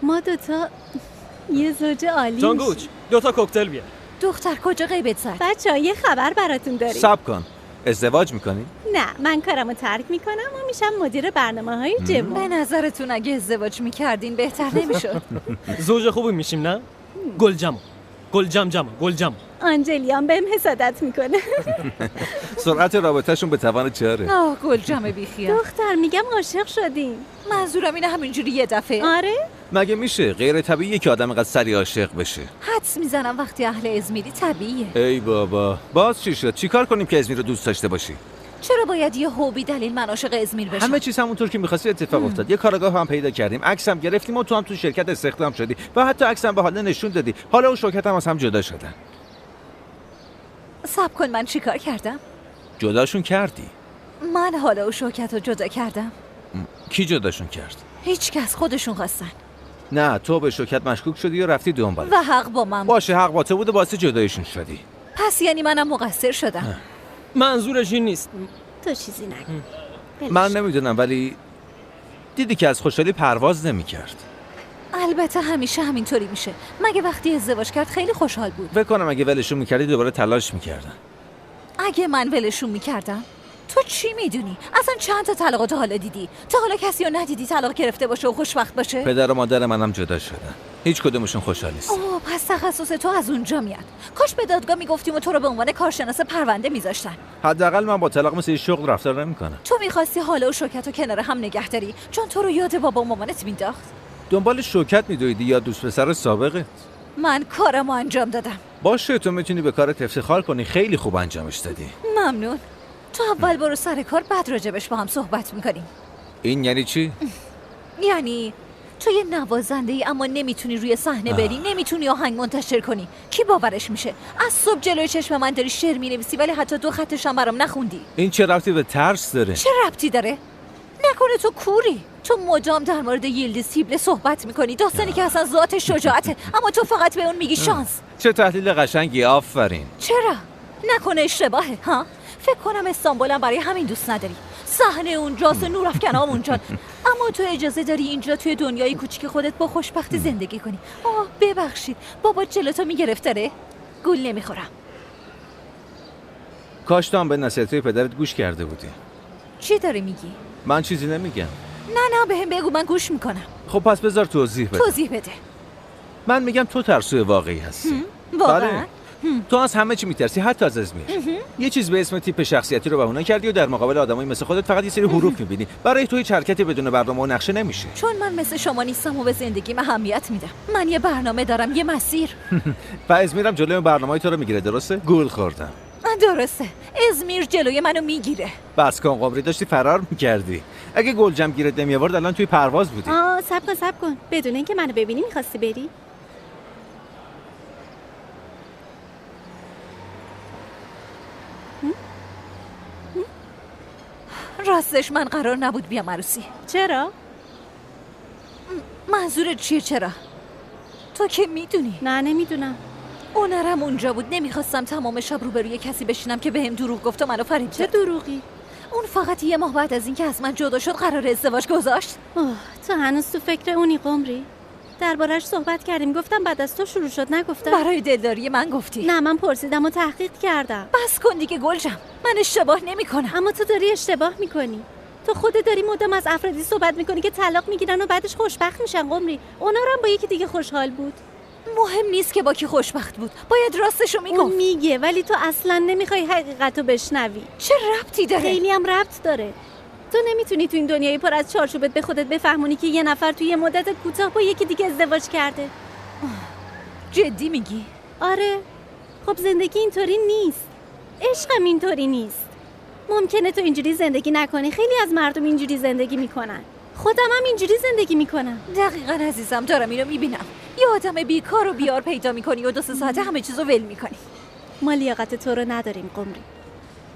ما دوتا یه زوج عالی جانگوچ دوتا کوکتل بیار. دختر کجا غیبت زد؟ بچه ها یه خبر براتون داریم. صبر کن. ازدواج میکنی؟ نه من کارمو ترک میکنم و میشم مدیر برنامه‌های جمع. به نظرتون اگه ازدواج میکردین بهتر نمیشد؟ زوج خوبی میشیم نه؟ گلجم آنجلیان بهم حسادت میکنه. سرعت رابطهشون به توان چهره. گلجم بیخیال. دختر میگم عاشق شدیم. منظورم اینه همینجوری یه دفعه. آره؟ مگه میشه غیر طبیعیه که آدم اینقدر سریع عاشق بشه؟ حدس میزنم وقتی اهل ازمیری طبیعیه. ای بابا باز چی شد؟ چیکار کنیم که ازمیر رو دوست داشته باشی؟ چرا باید یه هوبی دلیل من عاشق ازمیر بشم؟ همه چیز همونطور که می‌خواستی اتفاق افتاد. یه کارگاه هم پیدا کردیم، عکس هم گرفتیم و تو هم تو شرکت استخدام شدی و حتی عکس هم به حالا نشون دادی. حالا اون شوکت هم از هم جدا شدن. صبر کن من چیکار کردم؟ جداشون کردی. من حالا و شوکت رو جدا کردم. کی جداشون کرد؟ هیچ کس، خودشون خواستن. نه تو به شوکت مشکوک شدی و رفتی دنبالش. و حق با من. باشه حق با تو بود و باعث جدایشون شدی. پس یعنی منم مقصر شدم. منظورش این نیست. تو چیزی نگو. من نمیدونم ولی دیدی که از خوشحالی پرواز نمی‌کرد. البته همیشه همینطوری میشه. مگه وقتی ازدواج کرد خیلی خوشحال بود. فکر کنم اگه ولشون می‌کردی دوباره تلاش می‌کردن. اگه من ولشون می‌کردم؟ تو چی میدونی؟ اصلا چند تا طلاق تا حالا دیدی؟ تا حالا کسی رو ندیدی طلاق گرفته باشه و خوشبخت باشه؟ پدر و مادر منم جدا شدن. هیچ کدومشون خوشحال نیست. اوه پس تخصص تو از اونجا میاد. کاش به دادگاه میگفتیم و تو رو به عنوان کارشناس پرونده میذاشتن. حداقل من با طلاق مثل شغل رفتار نمی‌کنم. تو می‌خواستی حالا و شوکت رو کنار هم نگه داری چون تو رو یاد بابا و مامانت مینداخت. دنبال شوکت میدویدی یا دوست پسر سابقت؟ من کارمو انجام دادم. باشه تو میتونی به کارت افتخار کنی، خیلی خوب انجامش دادی. ممنون. تو اول برو سر کار بعد راجبش با هم صحبت میکنیم. این یعنی چی؟ یعنی تو یه نوازنده ای اما نمیتونی روی صحنه بری، نمیتونی آهنگ منتشر کنی. کی باورش میشه؟ از صبح جلوی چشم من داری شعر مینویسی ولی حتی 2 خطش هم برام نخوندی. این چه ربطی به ترس داره؟ چه ربطی داره؟ نکنه تو کوری؟ تو مدام در مورد ییلدیز سیبل صحبت میکنی، داستانی که اصلا ذات شجاعته، اما تو فقط به اون میگی شانس. چه تحلیل قشنگی، آفرین. چرا؟ نکنه اشتباهه ها؟ فکر کنم استانبولم برای همین دوست نداری. صحنه اونجاست، نورافکنام اونجا، اما تو اجازه داری اینجا توی دنیای کوچیک خودت با خوشبختی زندگی کنی. آه ببخشید بابا جلوتو میگرفتاره؟ گول نمیخورم. کاش تو هم به نصیحت‌های پدرت گوش کرده بودی. چی داری میگی؟ من چیزی نمیگم. نه بهم بگو، من گوش میکنم. خب پس بذار توضیح بده. توضیح بده. من میگم تو ترسوی واقعی هستی. واقعا؟ تو از همه چی میترسی، حتی از ازمیر. یه چیز به اسم تیپ شخصیتی رو بهونه کردی و در مقابل آدمایی مثل خودت فقط یه سری حروف میبینی. برای تو هیچ حرکتی بدون برنامه و نقشه نمیشه. چون من مثل شما نیستم و به زندگیم اهمیت میدم. من یه برنامه دارم، یه مسیر. و ازمیرم جلوی برنامه‌های تو رو میگیره، درسته؟ گول خوردم. درسته، ازمیر جلوی منو میگیره. بس کن قمری، داشتی فرار میکردی. اگه گلجم گیرت نمیآورد الان توی پرواز بودی. صبر کن بدون اینکه منو ببینی میخواستی بری؟ راستش من قرار نبود بیام عروسی. چرا؟ منظورت چیه چرا؟ تو که میدونی. نه نمیدونم. اونرم اونجا بود، نمیخواستم تمام شب روبروی کسی بشینم که بهم دروغ گفت و منو فریب چه دروغی؟ اون فقط یه ماه بعد از اینکه از من جدا شد قرار ازدواج گذاشت. تو هنوز تو فکر اونی قمری؟ دربارش صحبت کردیم، گفتم بعد از تو شروع شد، نگفتم؟ برای دلداری من گفتی. نه من پرسیدم و تحقیق کردم. بس کن دیگه گلجم، من اشتباه نمیکنم. اما تو داری اشتباه میکنی. تو خودت داری مدام از افرادی صحبت میکنی که طلاق میگیرن و بعدش خوشبخت میشن قمری. اونا هم با یکی دیگه خوشحال بود. مهم نیست که با کی خوشبخت بود، باید راستشو میگفت. اون میگه ولی تو اصلا نمیخوای حقیقتو بشنوی. چه ربطی داره؟ خیلی هم ربط داره. تو نمیتونی تو این دنیای پر از چارچوبت به خودت بفهمونی که یه نفر توی یه مدت کوتاه با یکی دیگه ازدواج کرده. جدی میگی؟ آره. خب زندگی اینطوری نیست. عشقم اینطوری نیست. ممکنه تو اینجوری زندگی نکنی، خیلی از مردم اینجوری زندگی میکنن. خودم هم اینجوری زندگی میکنم. دقیقاً عزیزم، دارم اینو میبینم. یه آدم بیکار و بیار پیدا میکنی و 2-3 ساعته همه چیزو ول میکنی. ما لیاقت تو رو نداریم قمری.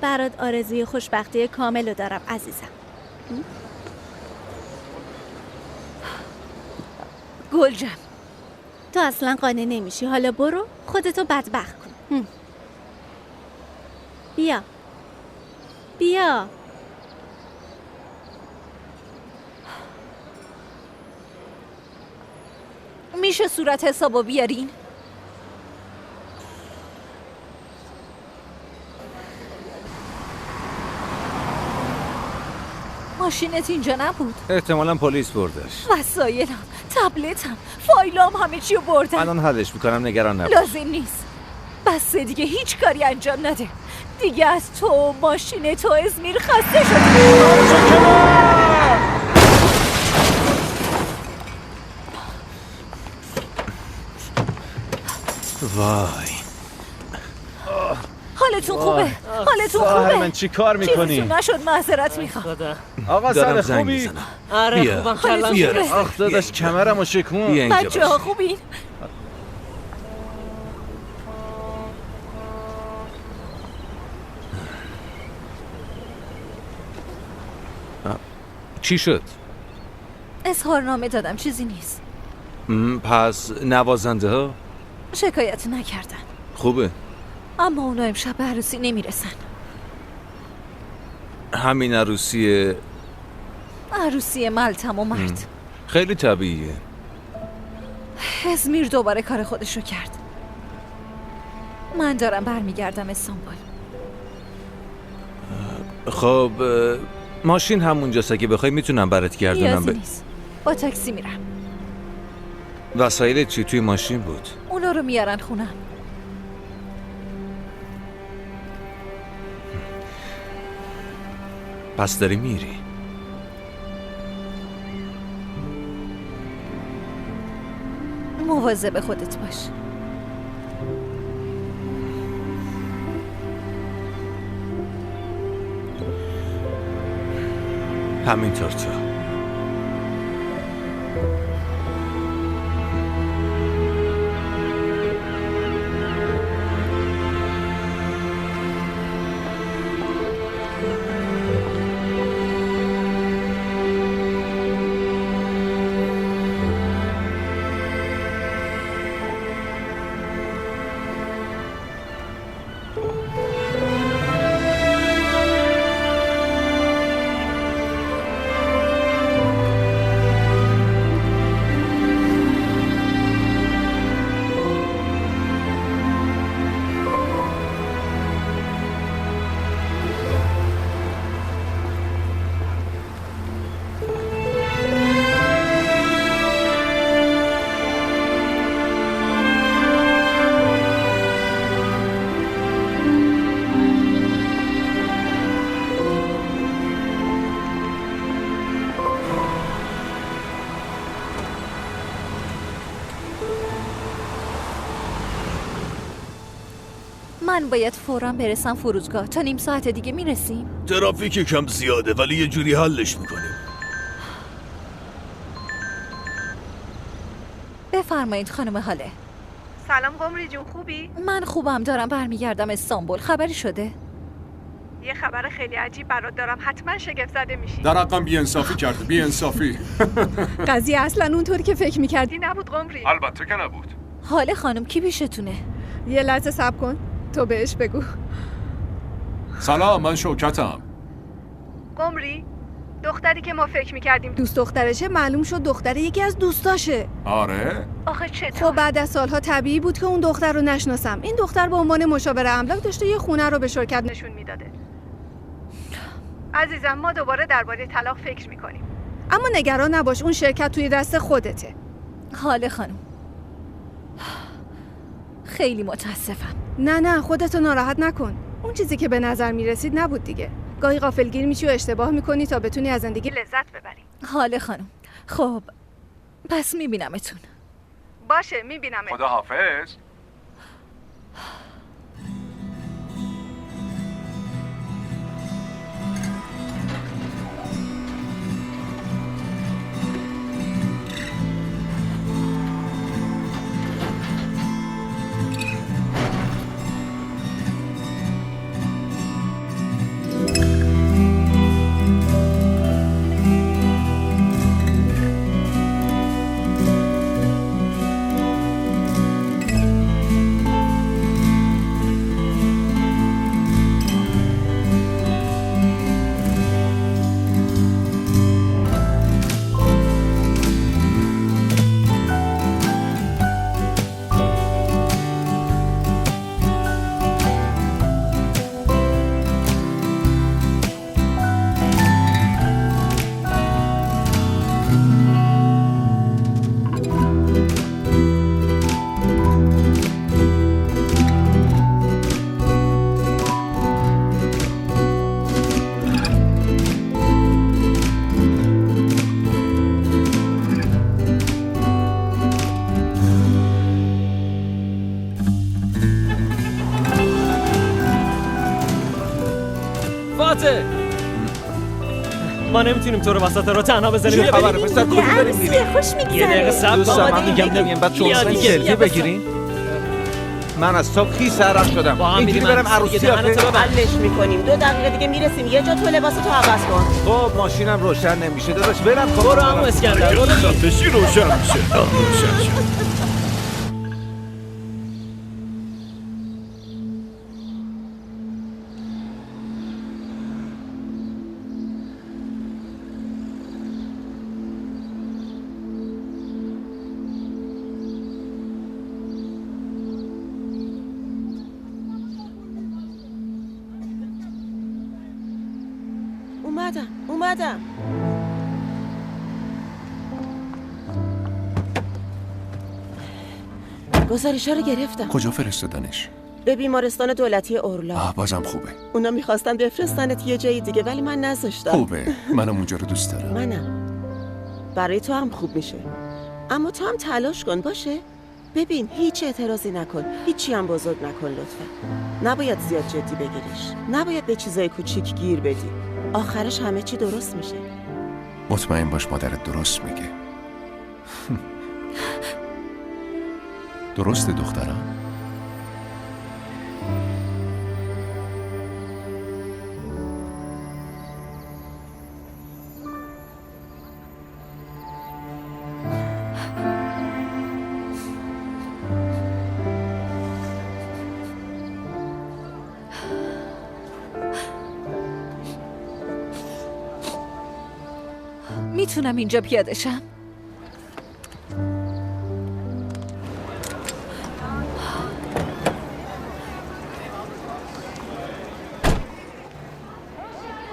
برات آرزوی خوشبختی کامل رو دارم عزیزم. گلجم، تو اصلا قانع نمیشی. حالا برو خودتو بدبخت کن. بیا میشه صورت حسابو بیارین؟ ماشینت اینجا نبود؟ احتمالاً پلیس بردش. وسایلم، تبلتم، فایلام همه چیو بردن. الان حلش میکنم، نگران نباش. لازم نیست. بس دیگه هیچ کاری انجام نده. دیگه از تو ماشین تو ازمیر خسته شد. وای، حالتون خوبه؟ حالتون خوبه؟ من چی کار میکنی؟ چیزیتون نشد، معذرت میخوام. آقا سر خوبی؟ آره خوبم، کلم شده. آخ داداش کمرمو شکمون. بچه ها خوبین؟ چی شد؟ اظهارنامه دادم، چیزی نیست. پس نوازنده ها؟ شکایت نکردن. خوبه. اما اونا امشب به عروسی نمیرسن. همین عروسی ملتم و مرد. خیلی طبیعیه. ازمیر دوباره کار خودشو کرد. من دارم برمیگردم استانبول. خب ماشین همونجاست، اگه بخوای میتونم برات گردونم. نیازی نیست، با تاکسی میرم. وسایل چی توی ماشین بود؟ اونا رو میارن خونم. پس داری میری؟ مواظب خودت باش. همینطور تو. من باید فوراً برسم فرودگاه. تا نیم ساعت دیگه میرسیم. ترافیک کم زیاده ولی یه جوری حلش میکنیم. بفرمایید خانم هاله. سلام قمری جون، خوبی؟ من خوبم، دارم برمیگردم استانبول. خبری شده؟ یه خبر خیلی عجیب برات دارم، حتما شگفت زده میشی. در حقم بی‌انصافی کرده، بی‌انصافی. قضیه اصلا اونطوری که فکر میکردی نبود قمری. البته که نبود. هاله خانم کی پیشتونه؟ یه لحظه صبر کن، تو بهش بگو. سلام، من شوکتم. قمری، دختری که ما فکر میکردیم دوست دخترشه معلوم شد دختر یکی از دوستاشه. آره؟ آخه چطور؟ خب بعد از سالها طبیعی بود که اون دختر رو نشناسم. این دختر به عنوان مشاور املاک داشته یه خونه رو به شرکت نشون میداده. عزیزم ما دوباره درباره طلاق فکر میکنیم. اما نگران نباش، اون شرکت توی دست خودته. هاله خانم خیلی متاسفم. نه خودتو ناراحت نکن. اون چیزی که به نظر میرسید نبود دیگه. گاهی غافلگیر میشی و اشتباه میکنی تا بتونی از زندگی لذت ببری. هاله خانم خب پس میبینمتون. باشه میبینمت. خدا حافظ. ما نمیتونیم تو رو وسط رو تنها بزنیم. چه خبره پسر؟ کجا داریم میریم؟ خوش میگذره. یه دقیقه صبر کن. دوستان من میگم نمیگم بعد شما سلفی بگیرین. من از صبح خیس سرم شدم. اینجوری برم عروسی حلش میکنیم. 2 دقیقه دیگه میرسیم. یه جا تو لباستو عوض کن. خب ماشینم روشن نمیشه داداش برم. برو عمو اسکندر. برو بشی روشن میشه. روشن شد. اومدم. گزارش‌ها رو گرفتم. کجا فرستادنش؟ به بیمارستان دولتی اورلا. بازم خوبه. اونا میخواستن بفرستنت یه جای دیگه ولی من نذاشتم. خوبه. منم اونجا رو دوست دارم. منم. برای تو هم خوب میشه. اما تو هم تلاش کن باشه؟ ببین هیچ اعتراضی نکن. هیچی هم بزرگ نکن لطفا. نباید زیاد جدی بگیریش. نباید به چیزای کوچیک گیر بدی. آخرش همه چی درست میشه. مطمئن باش مادرت درست میگه. درسته دخترم؟ میتونم اینجا پیاده شم؟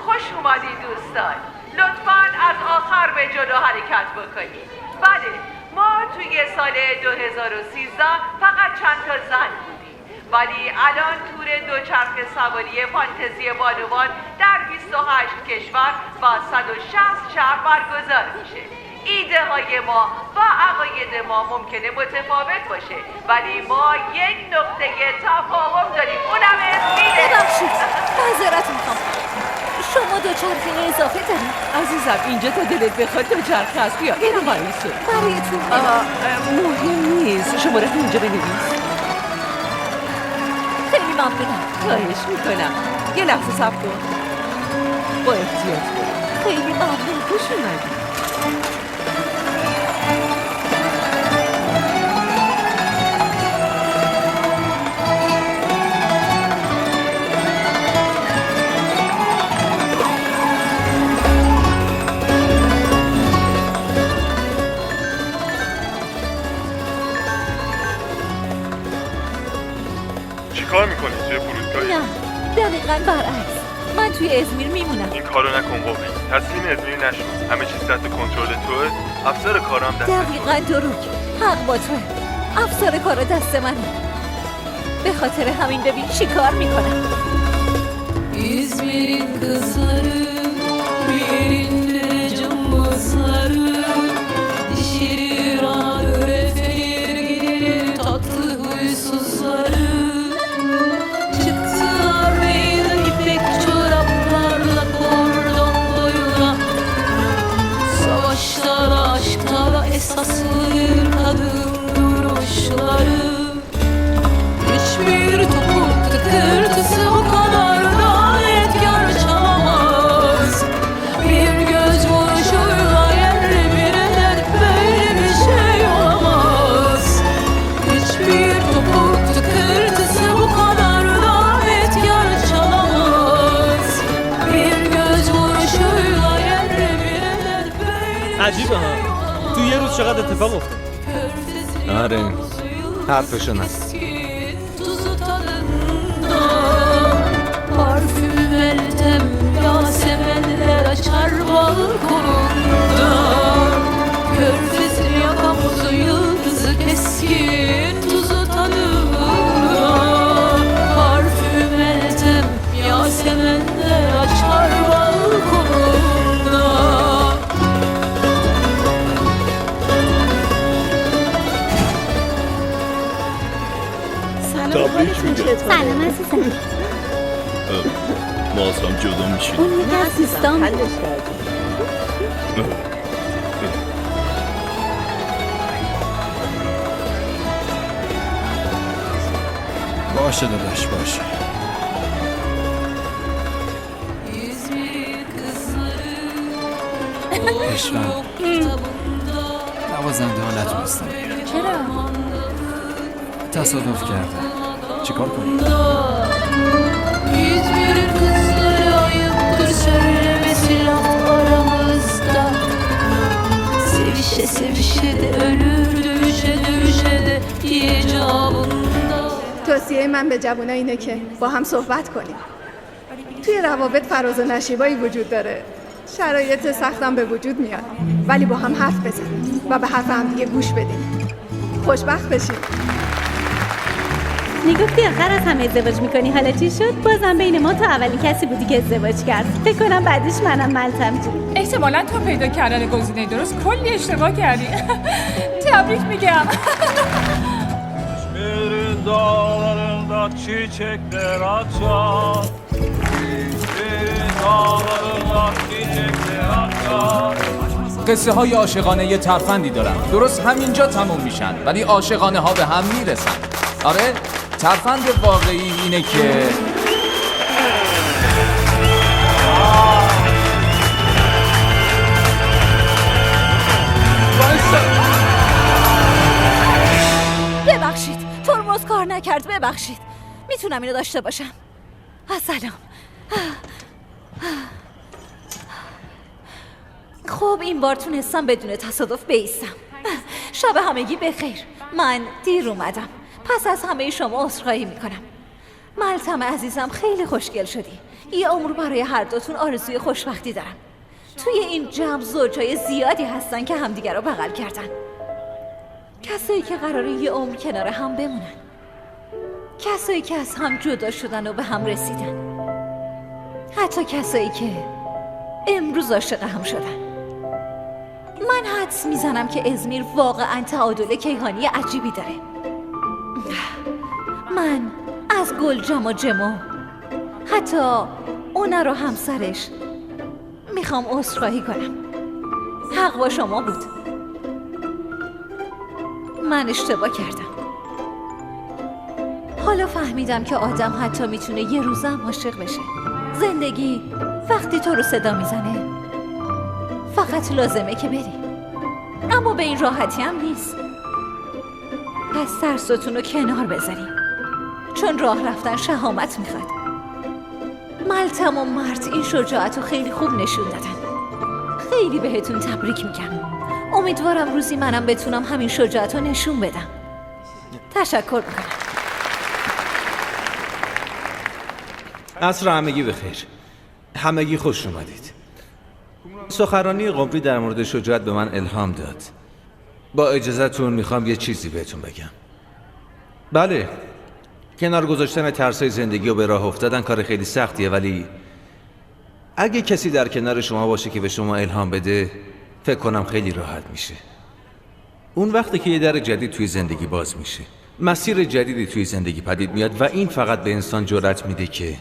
خوش اومدید دوستان. لطفاً از آخر به جلو حرکت بکنید. بله ما توی سال 2013 فقط چند تا زن بودیم ولی الان تور دوچرخه سواری فانتزی بانوان در 28 کشور و 160 شهر برگزار میشه. ایده های ما و عقاید ما ممکنه متفاوت باشه، ولی ما یک نقطه تفاهم داریم، اونم اسمیه. ببخشید، معذرت میخوام. شما دوچرخه اضافه دارید؟ عزیزم اینجا تا دلت بخواد دوچرخه هست. بیا اینو وایسه برایتون. مهم نیست، شما رو اینجا بنویس. خیلی ممنونم. خواهش میکنم. یه لحظه صبر کن. با احتیاط برو. خیلی ممنون. خوش اومدی. کار میکنی توی فرودگاهی؟ نه، دقیقاً برعکس. من توی ازمیر میمونم. این کارو نکن قوی. تسلیم ازمیر نشو. همه چیز تحت کنترل توه. افسر کارم دست دقیقاً دروک. حق با توه. افسر کار دست منه. به خاطر همین ببین چی کار میکنم. İzmir'in kızları birinde cımbızları dişirir ağır efelir giderir tatlı huysuzları çıktılar beyaz ipek çoraplarla kordon boyuna savaşlara aşklara esaslıdır kadın duruşları hiçbir topuk tıkırtısı o kadar da etkar çalamaz. Bir göz vuruşuyla yerle bir eder böyle bir şey olamaz. Hiçbir topuk tıkırtısı bu kadar da etkar çalamaz. Bir göz vuruşuyla yerle bir eder böyle عجیبه ها تو یه روز چقدر اتفاق افتاد. آره حرفشون هست. tuzu tadında parfüm eltem yasemenler açar balkonunda körfezi yakamozu yıldızı keskin tuzu tadında parfüm eltem yasemenler açar balkonunda تبریک میگم. سلام عزیزم. ما از هم جدا میشیم. اون یکی از دوستام. باشه داداش باشه. اشوان نوازنده ها نتونستم بیارن. چرا؟ تصادف کردم. چیکار کنیم؟ İzmir'in kızları ayıptır söylemesi laf aramızda Sevişe sevişe de ölür dövüşe dövüşe de icabında توصیه من به جوونا اینه که با هم صحبت کنیم. توی روابط فراز و نشیبایی وجود داره. شرایط سختم به وجود میاد. ولی با هم حرف بزنیم و به حرف هم دیگه گوش بدیم. خوشبخت بشیم. میگفتی آخر از همه ازدواج میکنی، حالا چی شد؟ بازم بین ما تو اولین کسی بودی که ازدواج کرد. فکر کنم بعدش منم ملتم جون. احتمالاً تو پیدا کردن گزینه درست کلی اشتباه کردی. تبریک میگم. İzmir'in dağlarında çiçekler açar. İzmir'in dağlarında çiçekler açar. قصه های عاشقانه یه ترفندی دارن، درست همینجا تموم میشن ولی عاشقانه ها به هم میرسن. آره ترفند واقعی اینه که ببخشید ترمز کار نکرد. ببخشید. میتونم اینو داشته باشم؟ سلام. خب این بار تونستم بدون تصادف بایستم. شب همگی بخیر. من دیر اومدم. پس از همه شما عذرخواهی میکنم. ملتم عزیزم خیلی خوشگل شدی. یه عمر برای هر دوتون آرزوی خوشبختی دارم. توی این جمع زوجای زیادی هستن که همدیگر رو بغل کردن. کسایی که قراره یه عمر کنار هم بمونن. کسایی که از هم جدا شدن و به هم رسیدن. حتی کسایی که امروز عاشق هم شدن. من حدس میزنم که ازمیر واقعا تعادل کیهانی عجیبی داره. من از گلجام و جمو، حتی اونا رو همسرش، میخوام عذرخواهی کنم. حق با شما بود. من اشتباه کردم. حالا فهمیدم که آدم حتی میتونه یه روزه هم عاشق بشه. زندگی وقتی تو رو صدا میزنه فقط لازمه که بری، اما به این راحتی هم نیست. پس ترستون رو کنار بذاریم، چون راه رفتن شهامت میخواد. ملتم و مرت این شجاعت رو خیلی خوب نشون دادن. خیلی بهتون تبریک میگم. امیدوارم روزی منم بتونم همین شجاعت رو نشون بدم. تشکر میکنم. عصر همگی بخیر. همگی خوش اومدید. سخنرانی قمری در مورد شجاعت به من الهام داد. با اجازهتون میخوام یه چیزی بهتون بگم. بله، کنار گذاشتن ترسای زندگی و به راه افتادن کار خیلی سختیه، ولی اگه کسی در کنار شما باشه که به شما الهام بده، فکر کنم خیلی راحت میشه. اون وقتی که یه در جدید توی زندگی باز میشه، مسیر جدیدی توی زندگی پدید میاد و این فقط به انسان جرأت میده که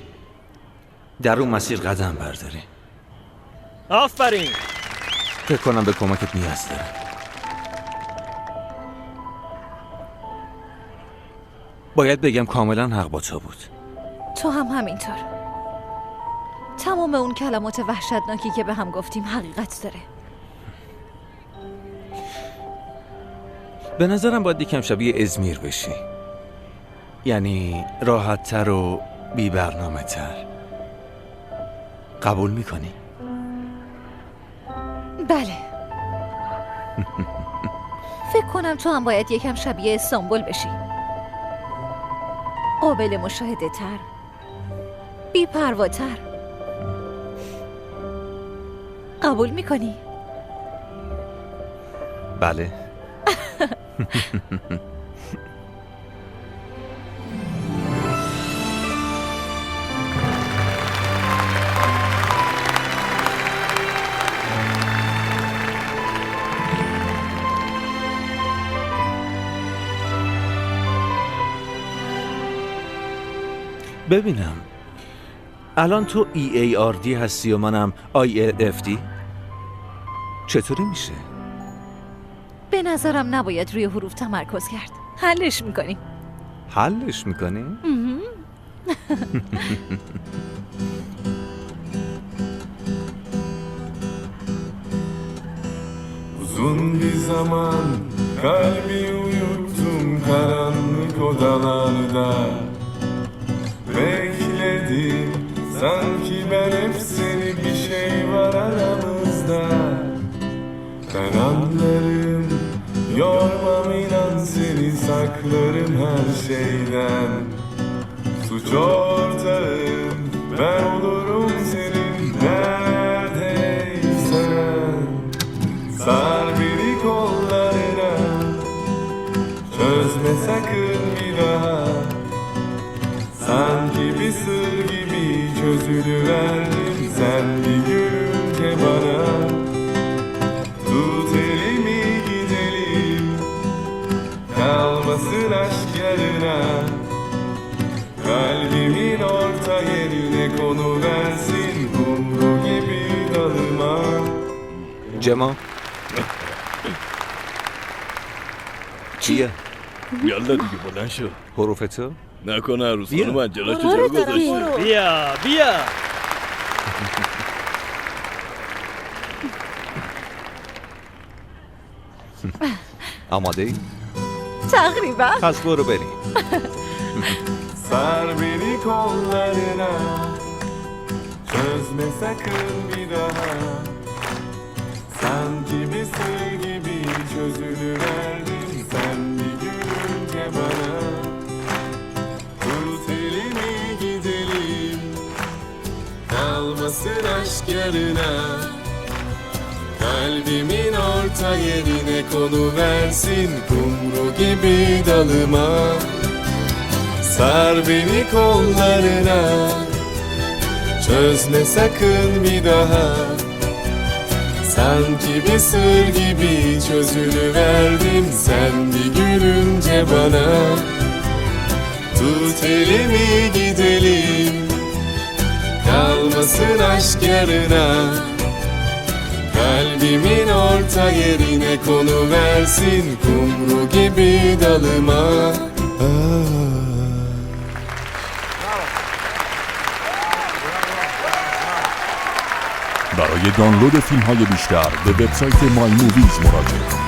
در اون مسیر قدم برداره. آفرین. فکر کنم به کمکت نیاز دارم. باید بگم کاملا حق با تو بود. تو هم همینطور. تمام اون کلمات وحشتناکی که به هم گفتیم حقیقت داره. به نظرم باید یکم شبیه ازمیر بشی. یعنی راحت تر و بی برنامه تر. قبول میکنی؟ بله. فکر کنم تو هم باید یکم شبیه استانبول بشی. قابل مشاهده تر، بی پرواتر. قبول میکنی؟ بله. ببینم الان تو EARD هستی و منم ILFD؟ چطوری میشه؟ به نظرم نباید روی حروف تمرکز کرد. حلش میکنیم. حلش میکنی؟ Uzun bir zaman kalbi uyuttum karanlık odalarda. Bekledim sanki ben hep seni, bir şey var aramızda. Ben anlarım, yormam inan seni, saklarım her şeyden. Suç ortağım ben olurum senin neredeysen. Sar beni kollarına, çözme sakın bir daha. Sanki bir sır gibi çözülüverdim sen bir gülünce bana. Tut elimi gidelim, kalmasın aşk yarına. Kalbimin orta yerine konuversin kumru gibi dalıma. جما چیه؟ یالا دیگه بلند شو. حروف تو؟ نکنه عروس خانم عجله‌شو جا گذاشته. بیا بیا. آماده ای؟ تقریبا. پس برو بریم. Sar beni kollarına, çözme sakın bir daha. Sanki bir sır gibi çözülüverdim sen bir gülünce bana. Tut elimi gidelim, kalmasın aşk yarına. Kalbimin orta yerine konuversin kumru gibi dalıma. Sar beni kollarına, çözme sakın bir daha. Sanki Sanki bir sır gibi çözülüverdim sen bir gülünce bana. Tut elimi gidelim, kalmasın aşk yarına. Kalbimin orta yerine konuversin kumru gibi dalıma. برای دانلود فیلم های بیشتر به وبسایت مای موویز مراجعه کنید.